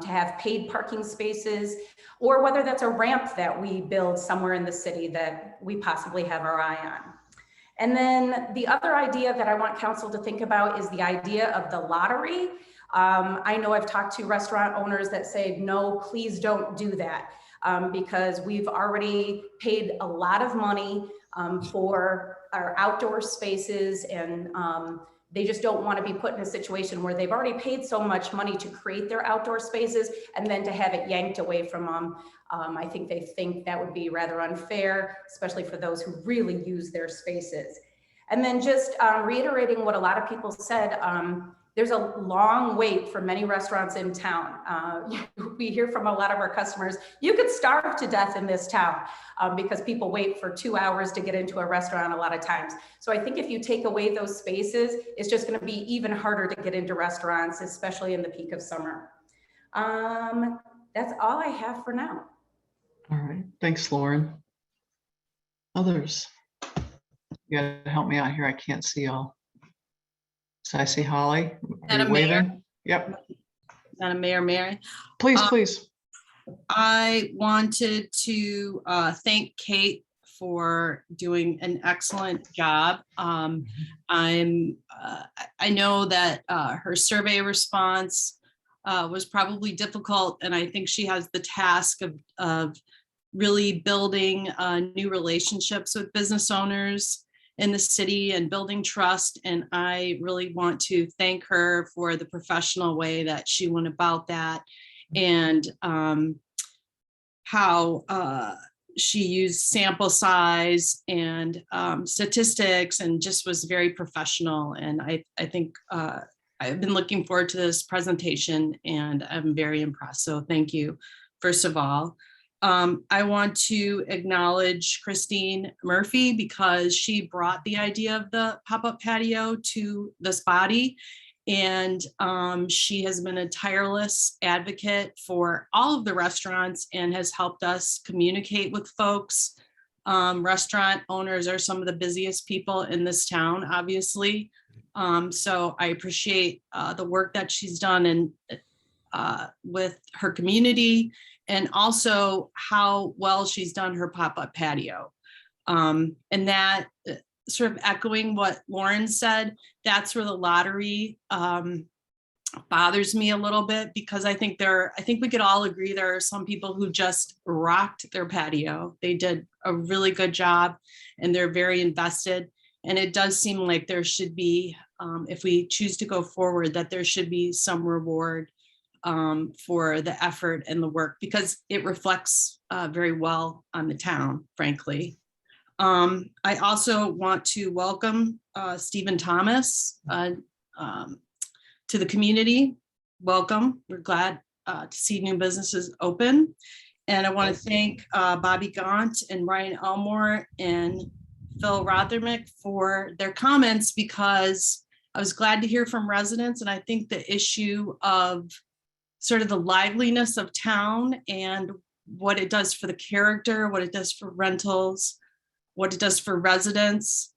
to have paid parking spaces, or whether that's a ramp that we build somewhere in the city that we possibly have our eye on. And then the other idea that I want council to think about is the idea of the lottery. I know I've talked to restaurant owners that say, no, please don't do that, because we've already paid a lot of money for our outdoor spaces, and they just don't want to be put in a situation where they've already paid so much money to create their outdoor spaces and then to have it yanked away from them. I think they think that would be rather unfair, especially for those who really use their spaces. And then just reiterating what a lot of people said, there's a long wait for many restaurants in town. We hear from a lot of our customers, you could starve to death in this town because people wait for 2 hours to get into a restaurant a lot of times. So I think if you take away those spaces, it's just gonna be even harder to get into restaurants, especially in the peak of summer. That's all I have for now. All right, thanks, Lauren. Others? You gotta help me out here. I can't see all. So I see Holly. Are you Madam Mayor? waving? Yep. Madam Mayor, Mary. Please, please. I wanted to thank Kate for doing an excellent job. I know that her survey response was probably difficult, and I think she has the task of really building new relationships with business owners in the city and building trust. And I really want to thank her for the professional way that she went about that, and how she used sample size and statistics, and just was very professional. And I think I've been looking forward to this presentation, and I'm very impressed. So thank you, first of all. I want to acknowledge Christine Murphy, because she brought the idea of the pop-up patio to this body. And she has been a tireless advocate for all of the restaurants and has helped us communicate with folks. Restaurant owners are some of the busiest people in this town, obviously. So I appreciate the work that she's done and with her community, and also how well she's done her pop-up patio. And that sort of echoing what Lauren said, that's where the lottery bothers me a little bit, because I think we could all agree there are some people who just rocked their patio. They did a really good job and they're very invested. And it does seem like there should be, if we choose to go forward, that there should be some reward for the effort and the work, because it reflects very well on the town, frankly. I also want to welcome Stephen Thomas to the community. Welcome. We're glad to see new businesses open. And I want to thank Bobby Gaunt and Ryan Elmore and Phil Rotherman for their comments, because I was glad to hear from residents. And I think the issue of sort of the liveliness of town and what it does for the character, what it does for rentals, what it does for residents,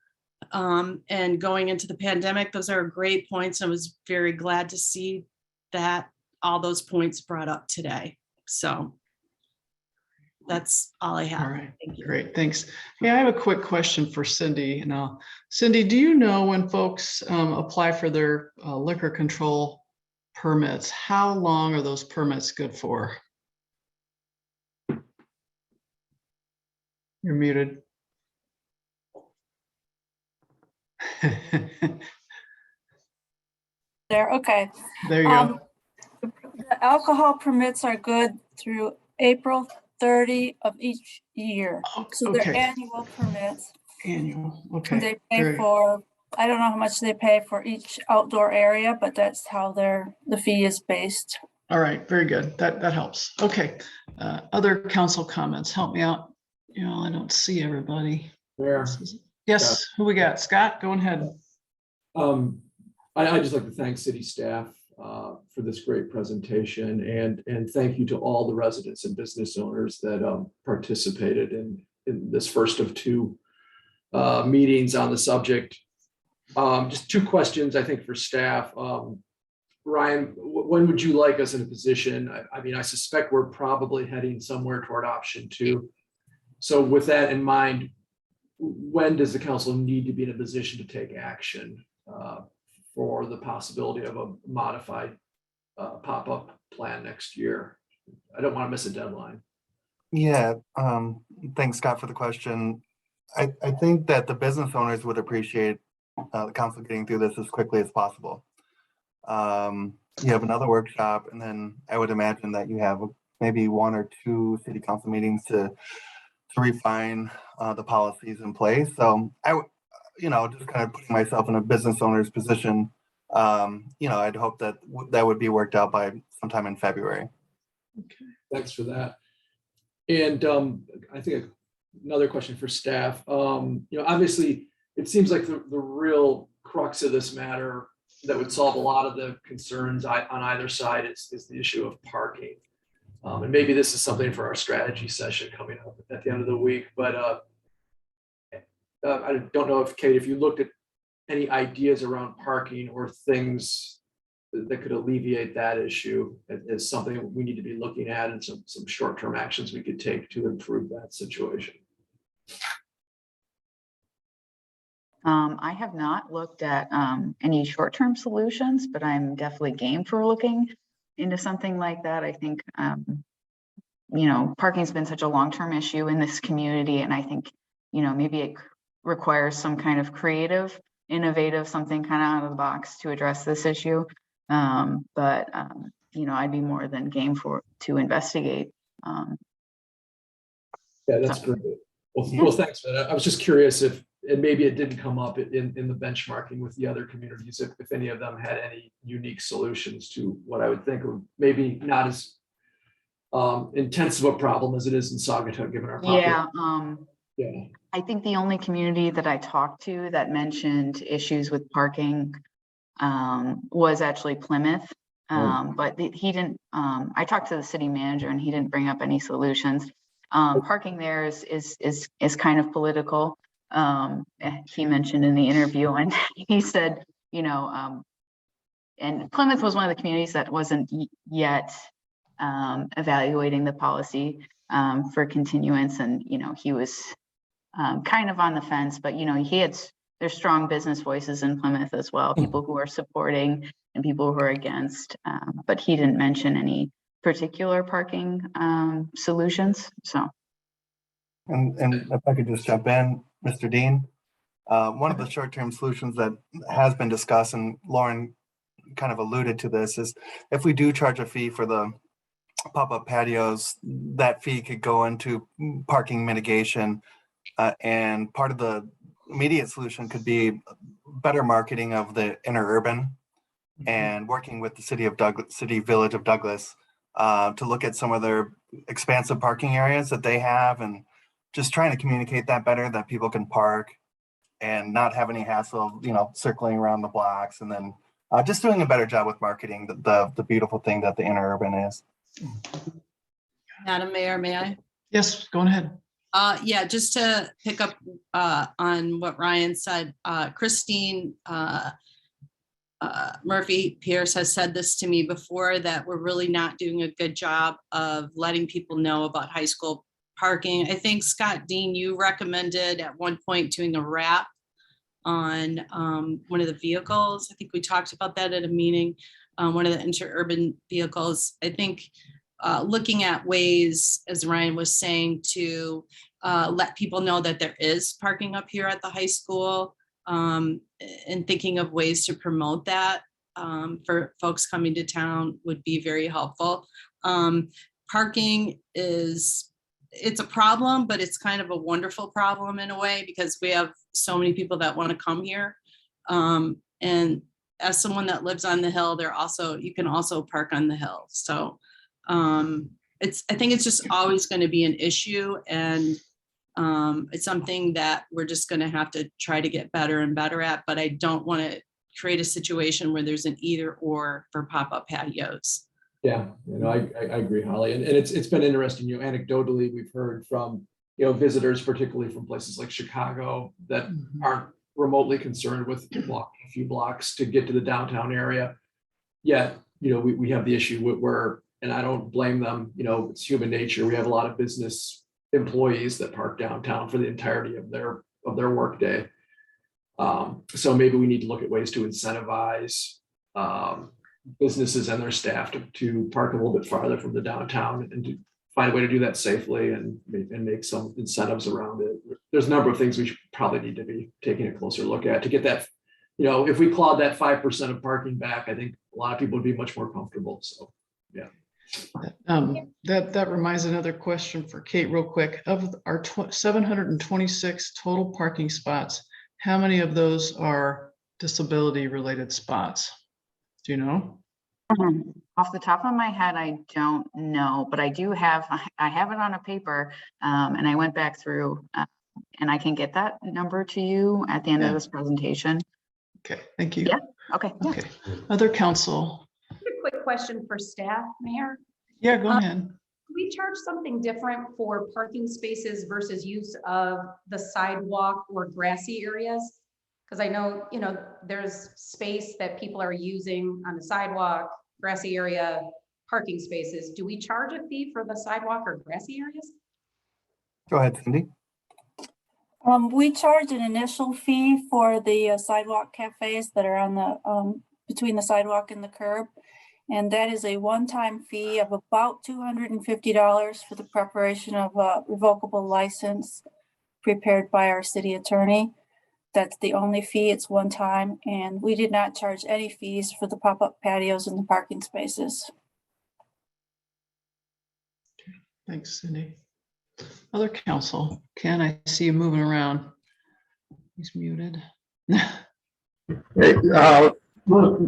and going into the pandemic, those are great points. I was very glad to see that all those points brought up today. So that's all I have. All right, thank you. Great, thanks. Hey, I have a quick question for Cindy. Now, Cindy, do you know when folks apply for their liquor control permits, how long are those permits good for? You're muted. There, okay. There you go. The alcohol permits are good through April 30 of each year. So they're Okay. annual permits. Annual, And okay. they pay Very- for, I don't know how much they pay for each outdoor area, but that's how the fee is based. All right, very good. That helps. Okay. Other council comments, help me out. You know, I don't see everybody. Where? Yes, who we got? Scott, go ahead. I just like to thank city staff for this great presentation, and thank you to all the residents and business owners that participated in this first of two meetings on the subject. Just two questions, I think, for staff. Ryan, when would you like us in a position? I mean, I suspect we're probably heading somewhere toward option 2. So with that in mind, when does the council need to be in a position to take action for the possibility of a modified pop-up plan next year? I don't want to miss a deadline. Yeah, thanks, Scott, for the question. I think that the business owners would appreciate the council getting through this as quickly as possible. You have another workshop, and then I would imagine that you have maybe 1 or 2 city council meetings to refine the policies in place. So I would, just kind of putting myself in a business owner's position, I'd hope that that would be worked out by sometime in February. Okay, thanks for that. And I think another question for staff. Obviously, it seems like the real crux of this matter that would solve a lot of the concerns on either side is the issue of parking. And maybe this is something for our strategy session coming up at the end of the week, but I don't know if, Kate, if you looked at any ideas around parking or things that could alleviate that issue as something we need to be looking at, and some short-term actions we could take to improve that situation. I have not looked at any short-term solutions, but I'm definitely game for looking into something like that. I think, parking's been such a long-term issue in this community, and I think, maybe it requires some kind of creative, innovative, something kind of out of the box to address this issue. But I'd be more than game to investigate. Yeah, that's great. Well, thanks for that. I was just curious if, and maybe it didn't come up in the benchmarking with the other communities, if any of them had any unique solutions to what I would think of maybe not as intense of a problem as it is in Saugatuck, given our population. Yeah. I think the only community that I talked to that mentioned issues with parking was actually Plymouth. But he didn't, I talked to the city manager and he didn't bring up any solutions. Parking there is kind of political. He mentioned in the interview, and he said, you know, and Plymouth was one of the communities that wasn't yet evaluating the policy for continuance. And, you know, he was kind of on the fence, but, you know, there's strong business voices in Plymouth as well, people who are supporting and people who are against, but he didn't mention any particular parking solutions, so. And if I could just jump in, Mr. Dean, one of the short-term solutions that has been discussed, and Lauren kind of alluded to this, is if we do charge a fee for the pop-up patios, that fee could go into parking mitigation, and part of the immediate solution could be better marketing of the interurban and working with the city village of Douglas to look at some of their expansive parking areas that they have, and just trying to communicate that better, that people can park and not have any hassle, you know, circling around the blocks, and then just doing a better job with marketing the beautiful thing that the interurban is. Madam Mayor, may I? Yes, go ahead. Yeah, just to pick up on what Ryan said, Christine Murphy Pierce has said this to me before, that we're really not doing a good job of letting people know about high school parking. I think, Scott Dean, you recommended at one point doing a wrap on one of the vehicles. I think we talked about that at a meeting, one of the interurban vehicles. I think looking at ways, as Ryan was saying, to let people know that there is parking up here at the high school, and thinking of ways to promote that for folks coming to town would be very helpful. Parking it's a problem, but it's kind of a wonderful problem in a way, because we have so many people that want to come here. And as someone that lives on the hill, you can also park on the hill. So I think it's just always going to be an issue, and it's something that we're just going to have to try to get better and better at, but I don't want to create a situation where there's an either or for pop-up patios. Yeah, you know, I agree, Holly, and it's been interesting. You know, anecdotally, we've heard from, you know, visitors, particularly from places like Chicago, that aren't remotely concerned with walking a few blocks to get to the downtown area. Yet, you know, we have the issue where, and I don't blame them, you know, it's human nature. We have a lot of business employees that park downtown for the entirety of their workday. So maybe we need to look at ways to incentivize businesses and their staff to park a little bit farther from the downtown, and to find a way to do that safely and make some incentives around it. There's a number of things we should probably need to be taking a closer look at to get that, you know, if we clawed that 5% of parking back, I think a lot of people would be much more comfortable. So, yeah. That reminds another question for Kate real quick. Of our 726 total parking spots, how many of those are disability related spots? Do you know? Off the top of my head, I don't know, but I have it on a paper, and I went back through, and I can get that number to you at the end of this presentation. Okay, thank you. Yeah, okay. Okay, other council. A quick question for staff, Mayor. Yeah, go ahead. We charge something different for parking spaces versus use of the sidewalk or grassy areas? Because I know, you know, there's space that people are using on the sidewalk, grassy area, parking spaces. Do we charge a fee for the sidewalk or grassy areas? Go ahead, Cindy. We charge an initial fee for the sidewalk cafes that are on the between the sidewalk and the curb. And that is a one-time fee of about $250 for the preparation of a revocable license prepared by our city attorney. That's the only fee. It's one time, and we did not charge any fees for the pop-up patios and the parking spaces. Thanks, Cindy. Other council. Ken, I see you moving around. He's muted. Hey,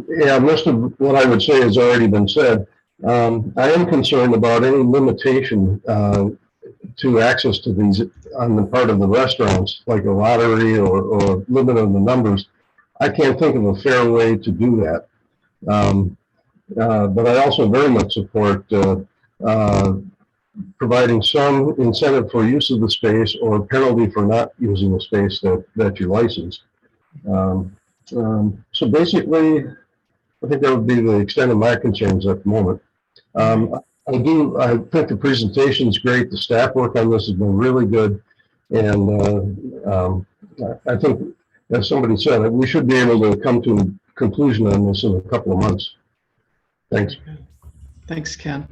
yeah, most of what I would say has already been said. I am concerned about any limitation to access to these on the part of the restaurants, like a lottery or limit on the numbers. I can't think of a fair way to do that. But I also very much support providing some incentive for use of the space or penalty for not using the space that you license. So basically, I think that would be the extent of my concerns at the moment. I think the presentation is great. The staff work on this has been really good. And I think, as somebody said, we should be able to come to a conclusion on this in a couple of months. Thanks. Thanks, Ken.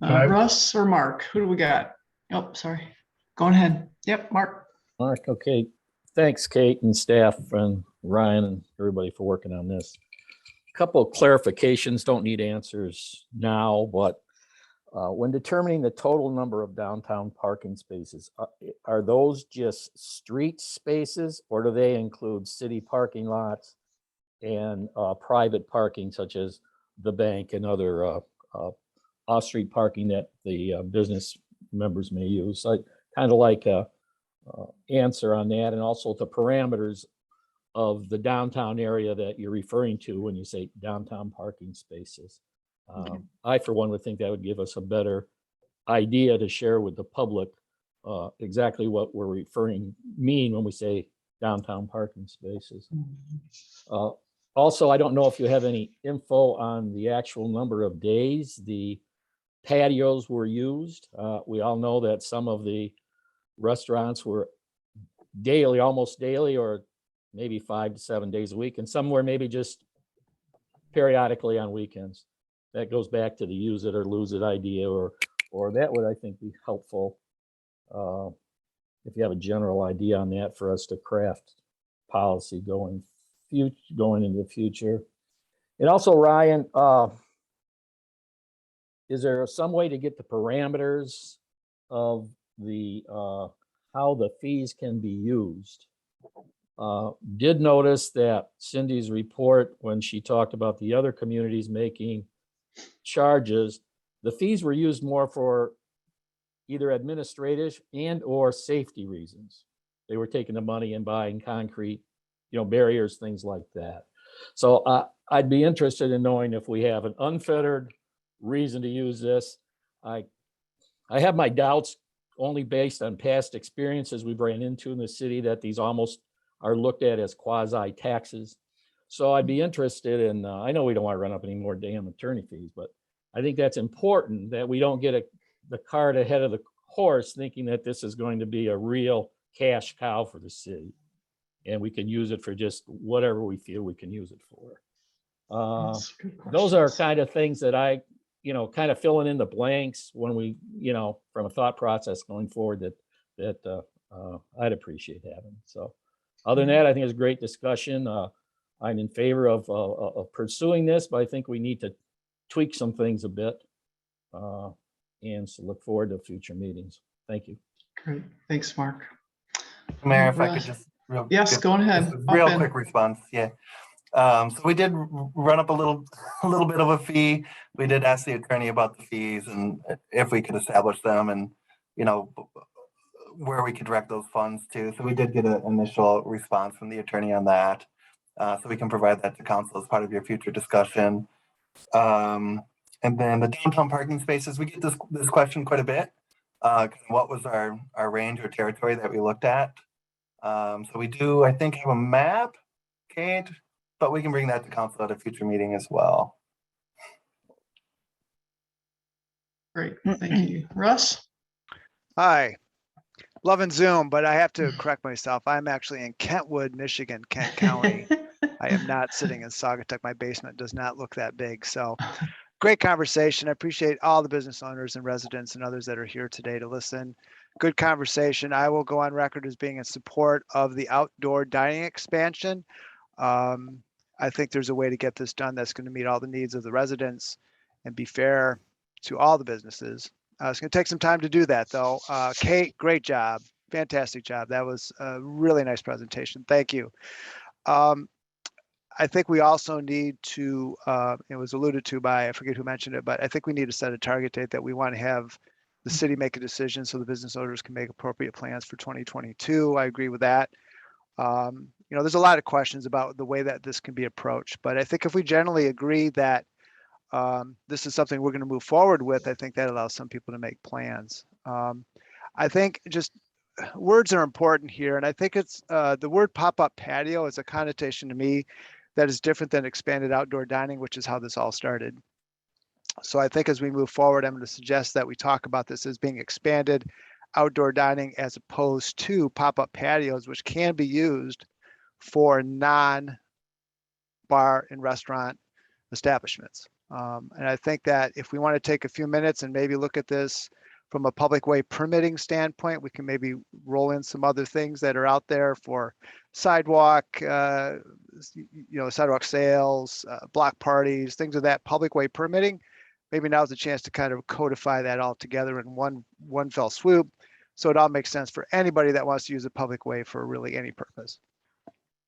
I- Russ or Mark, who do we got? Oh, sorry. Go ahead. Yep, Mark. Mark, okay. Thanks, Kate and staff and Ryan and everybody for working on this. A couple of clarifications, don't need answers now, but when determining the total number of downtown parking spaces, are those just street spaces or do they include city parking lots and private parking such as the bank and other off-street parking that the business members may use? So I'd kind of like a answer on that, and also the parameters of the downtown area that you're referring to when you say downtown parking spaces. I, for one, would think that would give us a better idea to share with the public exactly what we're mean when we say downtown parking spaces. Also, I don't know if you have any info on the actual number of days the patios were used. We all know that some of the restaurants were daily, almost daily, or maybe 5 to 7 days a week, and some were maybe just periodically on weekends. That goes back to the use it or lose it idea, or that would, I think, be helpful if you have a general idea on that for us to craft policy going into the future. And also, Ryan, is there some way to get the parameters of the how the fees can be used? Did notice that Cindy's report, when she talked about the other communities making charges, the fees were used more for either administrative and or safety reasons. They were taking the money and buying concrete, barriers, things like that. So I'd be interested in knowing if we have an unfettered reason to use this. I have my doubts, only based on past experiences we've ran into in the city, that these almost are looked at as quasi taxes. So I'd be interested in, I know we don't want to run up any more damn attorney fees, but I think that's important that we don't get the cart ahead of the horse thinking that this is going to be a real cash cow for the city. And we can use it for just whatever we feel we can use it for. Those are kind of things that I, kind of filling in the blanks when we, from a thought process going forward that I'd appreciate having. So other than that, I think it's a great discussion. I'm in favor of pursuing this, but I think we need to tweak some things a bit. And so look forward to future meetings. Thank you. Great. Thanks, Mark. Mayor, if I could just yes, go ahead. Real quick response. Yeah. So we did run up a little bit of a fee. We did ask the attorney about the fees and if we could establish them and, where we could direct those funds to. So we did get an initial response from the attorney on that. So we can provide that to council as part of your future discussion. And then the downtown parking spaces, we get this question quite a bit. What was our range or territory that we looked at? So we do, I think, have a map, Kate, but we can bring that to council at a future meeting as well. Great, thank you. Russ? Hi. Loving Zoom, but I have to correct myself. I'm actually in Kentwood, Michigan, Kent County. I am not sitting in Saugatuck. My basement does not look that big. So great conversation. I appreciate all the business owners and residents and others that are here today to listen. Good conversation. I will go on record as being in support of the outdoor dining expansion. I think there's a way to get this done that's going to meet all the needs of the residents and be fair to all the businesses. It's going to take some time to do that, though. Kate, great job. Fantastic job. That was a really nice presentation. Thank you. I think we also need to, it was alluded to by, I forget who mentioned it, but I think we need to set a target date that we want to have the city make a decision so the business owners can make appropriate plans for 2022. I agree with that. There's a lot of questions about the way that this can be approached, but I think if we generally agree that this is something we're going to move forward with, I think that allows some people to make plans. I think just words are important here, and I think it's the word pop-up patio is a connotation to me that is different than expanded outdoor dining, which is how this all started. So I think as we move forward, I'm going to suggest that we talk about this as being expanded outdoor dining as opposed to pop-up patios, which can be used for non-bar and restaurant establishments. And I think that if we want to take a few minutes and maybe look at this from a public way permitting standpoint, we can maybe roll in some other things that are out there for sidewalk, sidewalk sales, block parties, things of that public way permitting. Maybe now's the chance to kind of codify that all together in one fell swoop. So it all makes sense for anybody that wants to use a public way for really any purpose.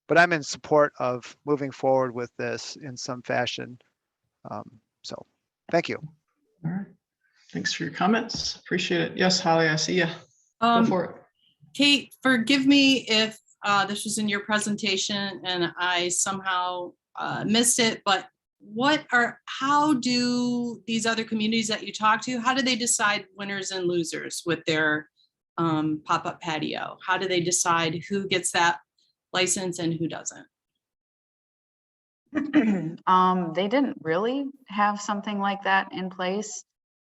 But I'm in support of moving forward with this in some fashion. So thank you. All right. Thanks for your comments. Appreciate it. Yes, Holly, I see you. Go for it. Kate, forgive me if this was in your presentation and I somehow missed it, but how do these other communities that you talk to, how do they decide winners and losers with their pop-up patio? How do they decide who gets that license and who doesn't? They didn't really have something like that in place.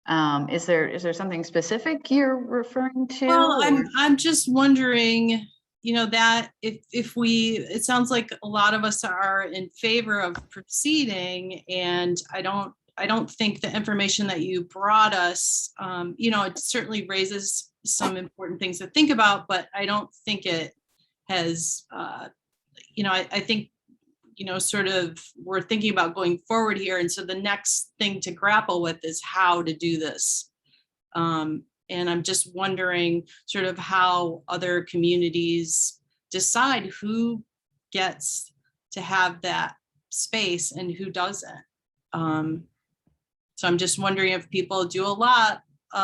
Is there something specific you're referring to? Well, I'm just wondering, that it sounds like a lot of us are in favor of proceeding, and I don't think the information that you brought us, it certainly raises some important things to think about, but I don't think it has, I think, sort of we're thinking about going forward here. And so the next thing to grapple with is how to do this. And I'm just wondering sort of how other communities decide who gets to have that space and who doesn't. So I'm just wondering if people do a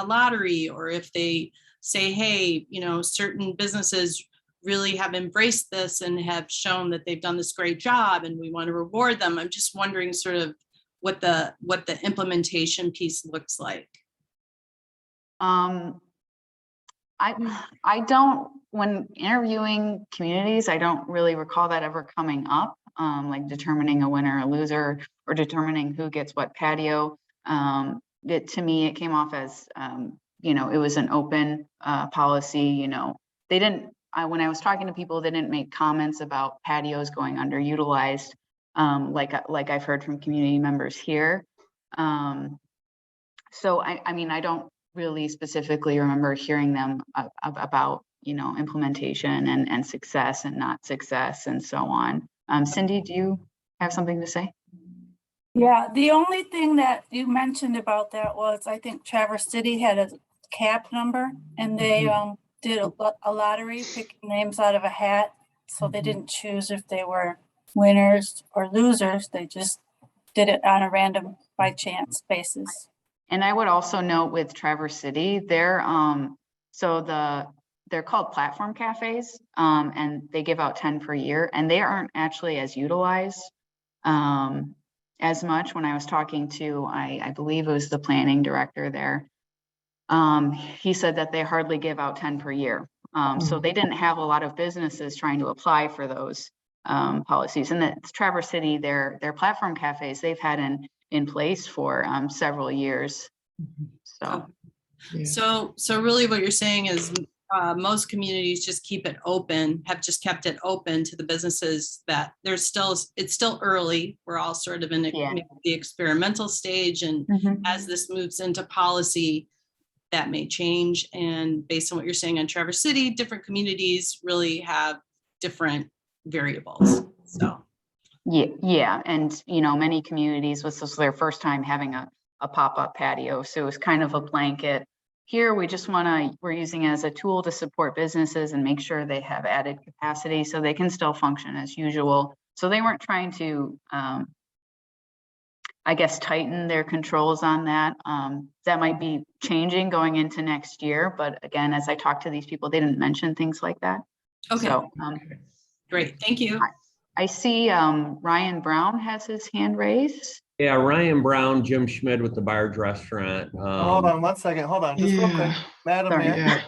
lottery, or if they say, hey, certain businesses really have embraced this and have shown that they've done this great job and we want to reward them. I'm just wondering sort of what the implementation piece looks like. I don't, when interviewing communities, I don't really recall that ever coming up, like determining a winner or loser or determining who gets what patio. To me, it came off as, it was an open policy. They didn't, when I was talking to people, they didn't make comments about patios going underutilized, like I've heard from community members here. So I don't really specifically remember hearing them about, implementation and success and not success and so on. Cindy, do you have something to say? Yeah, the only thing that you mentioned about that was, I think Traverse City had a cap number, and they did a lottery, picking names out of a hat. So they didn't choose if they were winners or losers. They just did it on a random by chance basis. And I would also note with Traverse City, they're called platform cafes, and they give out 10 per year, and they aren't actually as utilized as much. When I was talking to, I believe it was the planning director there, he said that they hardly give out 10 per year. So they didn't have a lot of businesses trying to apply for those policies. And that Traverse City, their platform cafes, they've had in place for several years. So really what you're saying is most communities just keep it open, have just kept it open to the businesses that it's still early. We're all sort of in the experimental stage, and as this moves into policy, that may change. And based on what you're saying on Traverse City, different communities really have different variables. So yeah, and many communities, this was their first time having a pop-up patio, so it was kind of a blanket. Here, we're using it as a tool to support businesses and make sure they have added capacity so they can still function as usual. So they weren't trying to, tighten their controls on that. That might be changing going into next year. But again, as I talked to these people, they didn't mention things like that. Okay. So, Great, thank you. I see Ryan Brown has his hand raised. Yeah, Ryan Brown, Jim Schmid with the Barge Restaurant. Hold on one second. Hold on, just real quick, Madam Sorry. Mayor.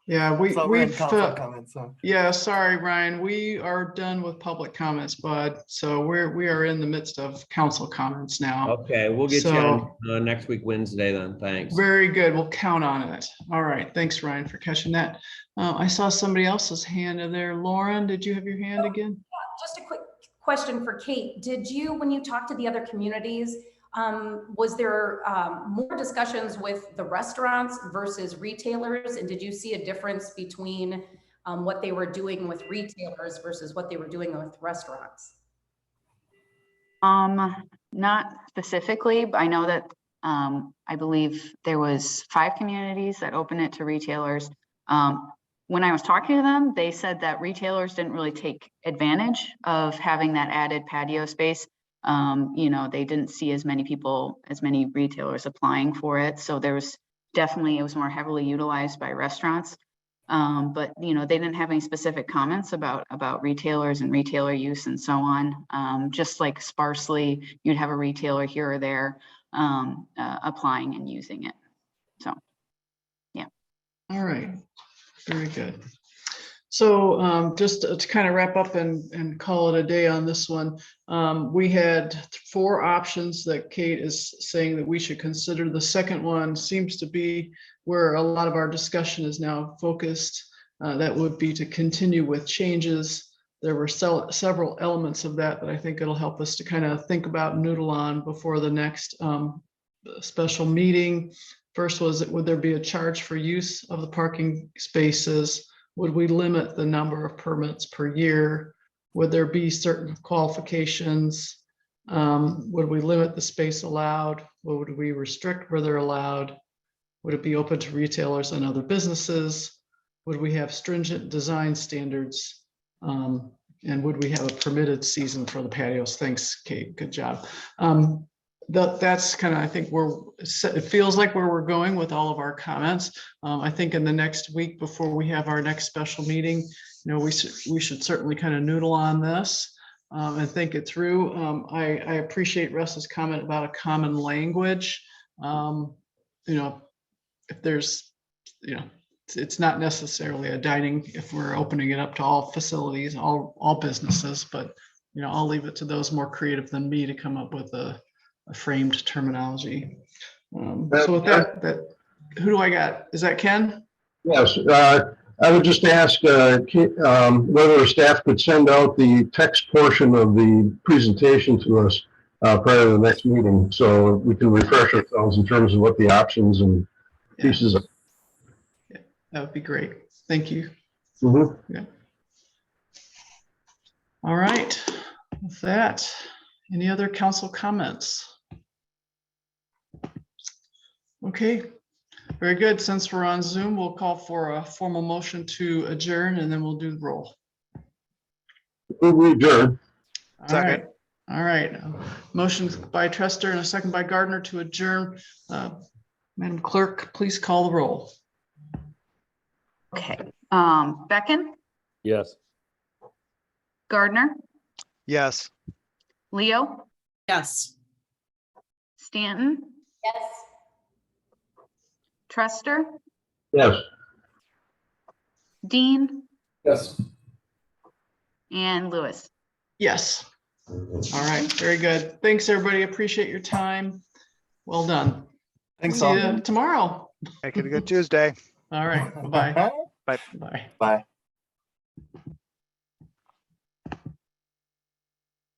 Yeah, So we're in council comments, so. yeah, sorry, Ryan, we are done with public comments, bud. So we are in the midst of council comments now. Okay, we'll get you on next week, Wednesday then. Thanks. Very good. We'll count on it. All right. Thanks, Ryan, for catching that. I saw somebody else's hand in there. Lauren, did you have your hand again? Just a quick question for Kate. Did you, when you talked to the other communities, was there more discussions with the restaurants versus retailers? And did you see a difference between what they were doing with retailers versus what they were doing with restaurants? Not specifically, but I know that I believe there was 5 communities that opened it to retailers. When I was talking to them, they said that retailers didn't really take advantage of having that added patio space. You know, they didn't see as many retailers applying for it. So there was definitely, it was more heavily utilized by restaurants. But, you know, they didn't have any specific comments about retailers and retailer use and so on. Just like sparsely, you'd have a retailer here or there applying and using it. So, yeah. All right. Very good. So just to kind of wrap up and call it a day on this one, we had 4 options that Kate is saying that we should consider. The second one seems to be where a lot of our discussion is now focused. That would be to continue with changes. There were several elements of that I think it'll help us to kind of think about, noodle on before the next special meeting. First was, would there be a charge for use of the parking spaces? Would we limit the number of permits per year? Would there be certain qualifications? Would we limit the space allowed? Would we restrict where they're allowed? Would it be open to retailers and other businesses? Would we have stringent design standards? And would we have a permitted season for the patios? Thanks, Kate. Good job. That's kind of, I think it feels like where we're going with all of our comments. I think in the next week before we have our next special meeting, you know, we should certainly kind of noodle on this and think it through. I appreciate Russ's comment about a common language. You know, if there's, you know, it's not necessarily a dining if we're opening it up to all facilities, all businesses, but, you know, I'll leave it to those more creative than me to come up with a framed terminology. So with that, who do I got? Is that Ken? Yes, I would just ask whether staff could send out the text portion of the presentation to us prior to the next meeting, so we can refresh ourselves in terms of what the options and pieces are. Yeah, that would be great. Thank you. Mm-hmm. Yeah. All right. With that, any other council comments? Okay, very good. Since we're on Zoom, we'll call for a formal motion to adjourn and then we'll do the roll. We adjourn. All right. All right. Motion by Trester and a second by Gardner to adjourn. Madam Clerk, please call the roll. Okay. Becken? Yes. Gardner? Yes. Leo? Yes. Stanton? Yes. Trester? Yes. Dean? Yes. And Lewis? Yes. All right. Very good. Thanks, everybody. Appreciate your time. Well done. Thanks See all. you tomorrow. Make it a good Tuesday. All right. Bye-bye. Bye. Bye. Bye.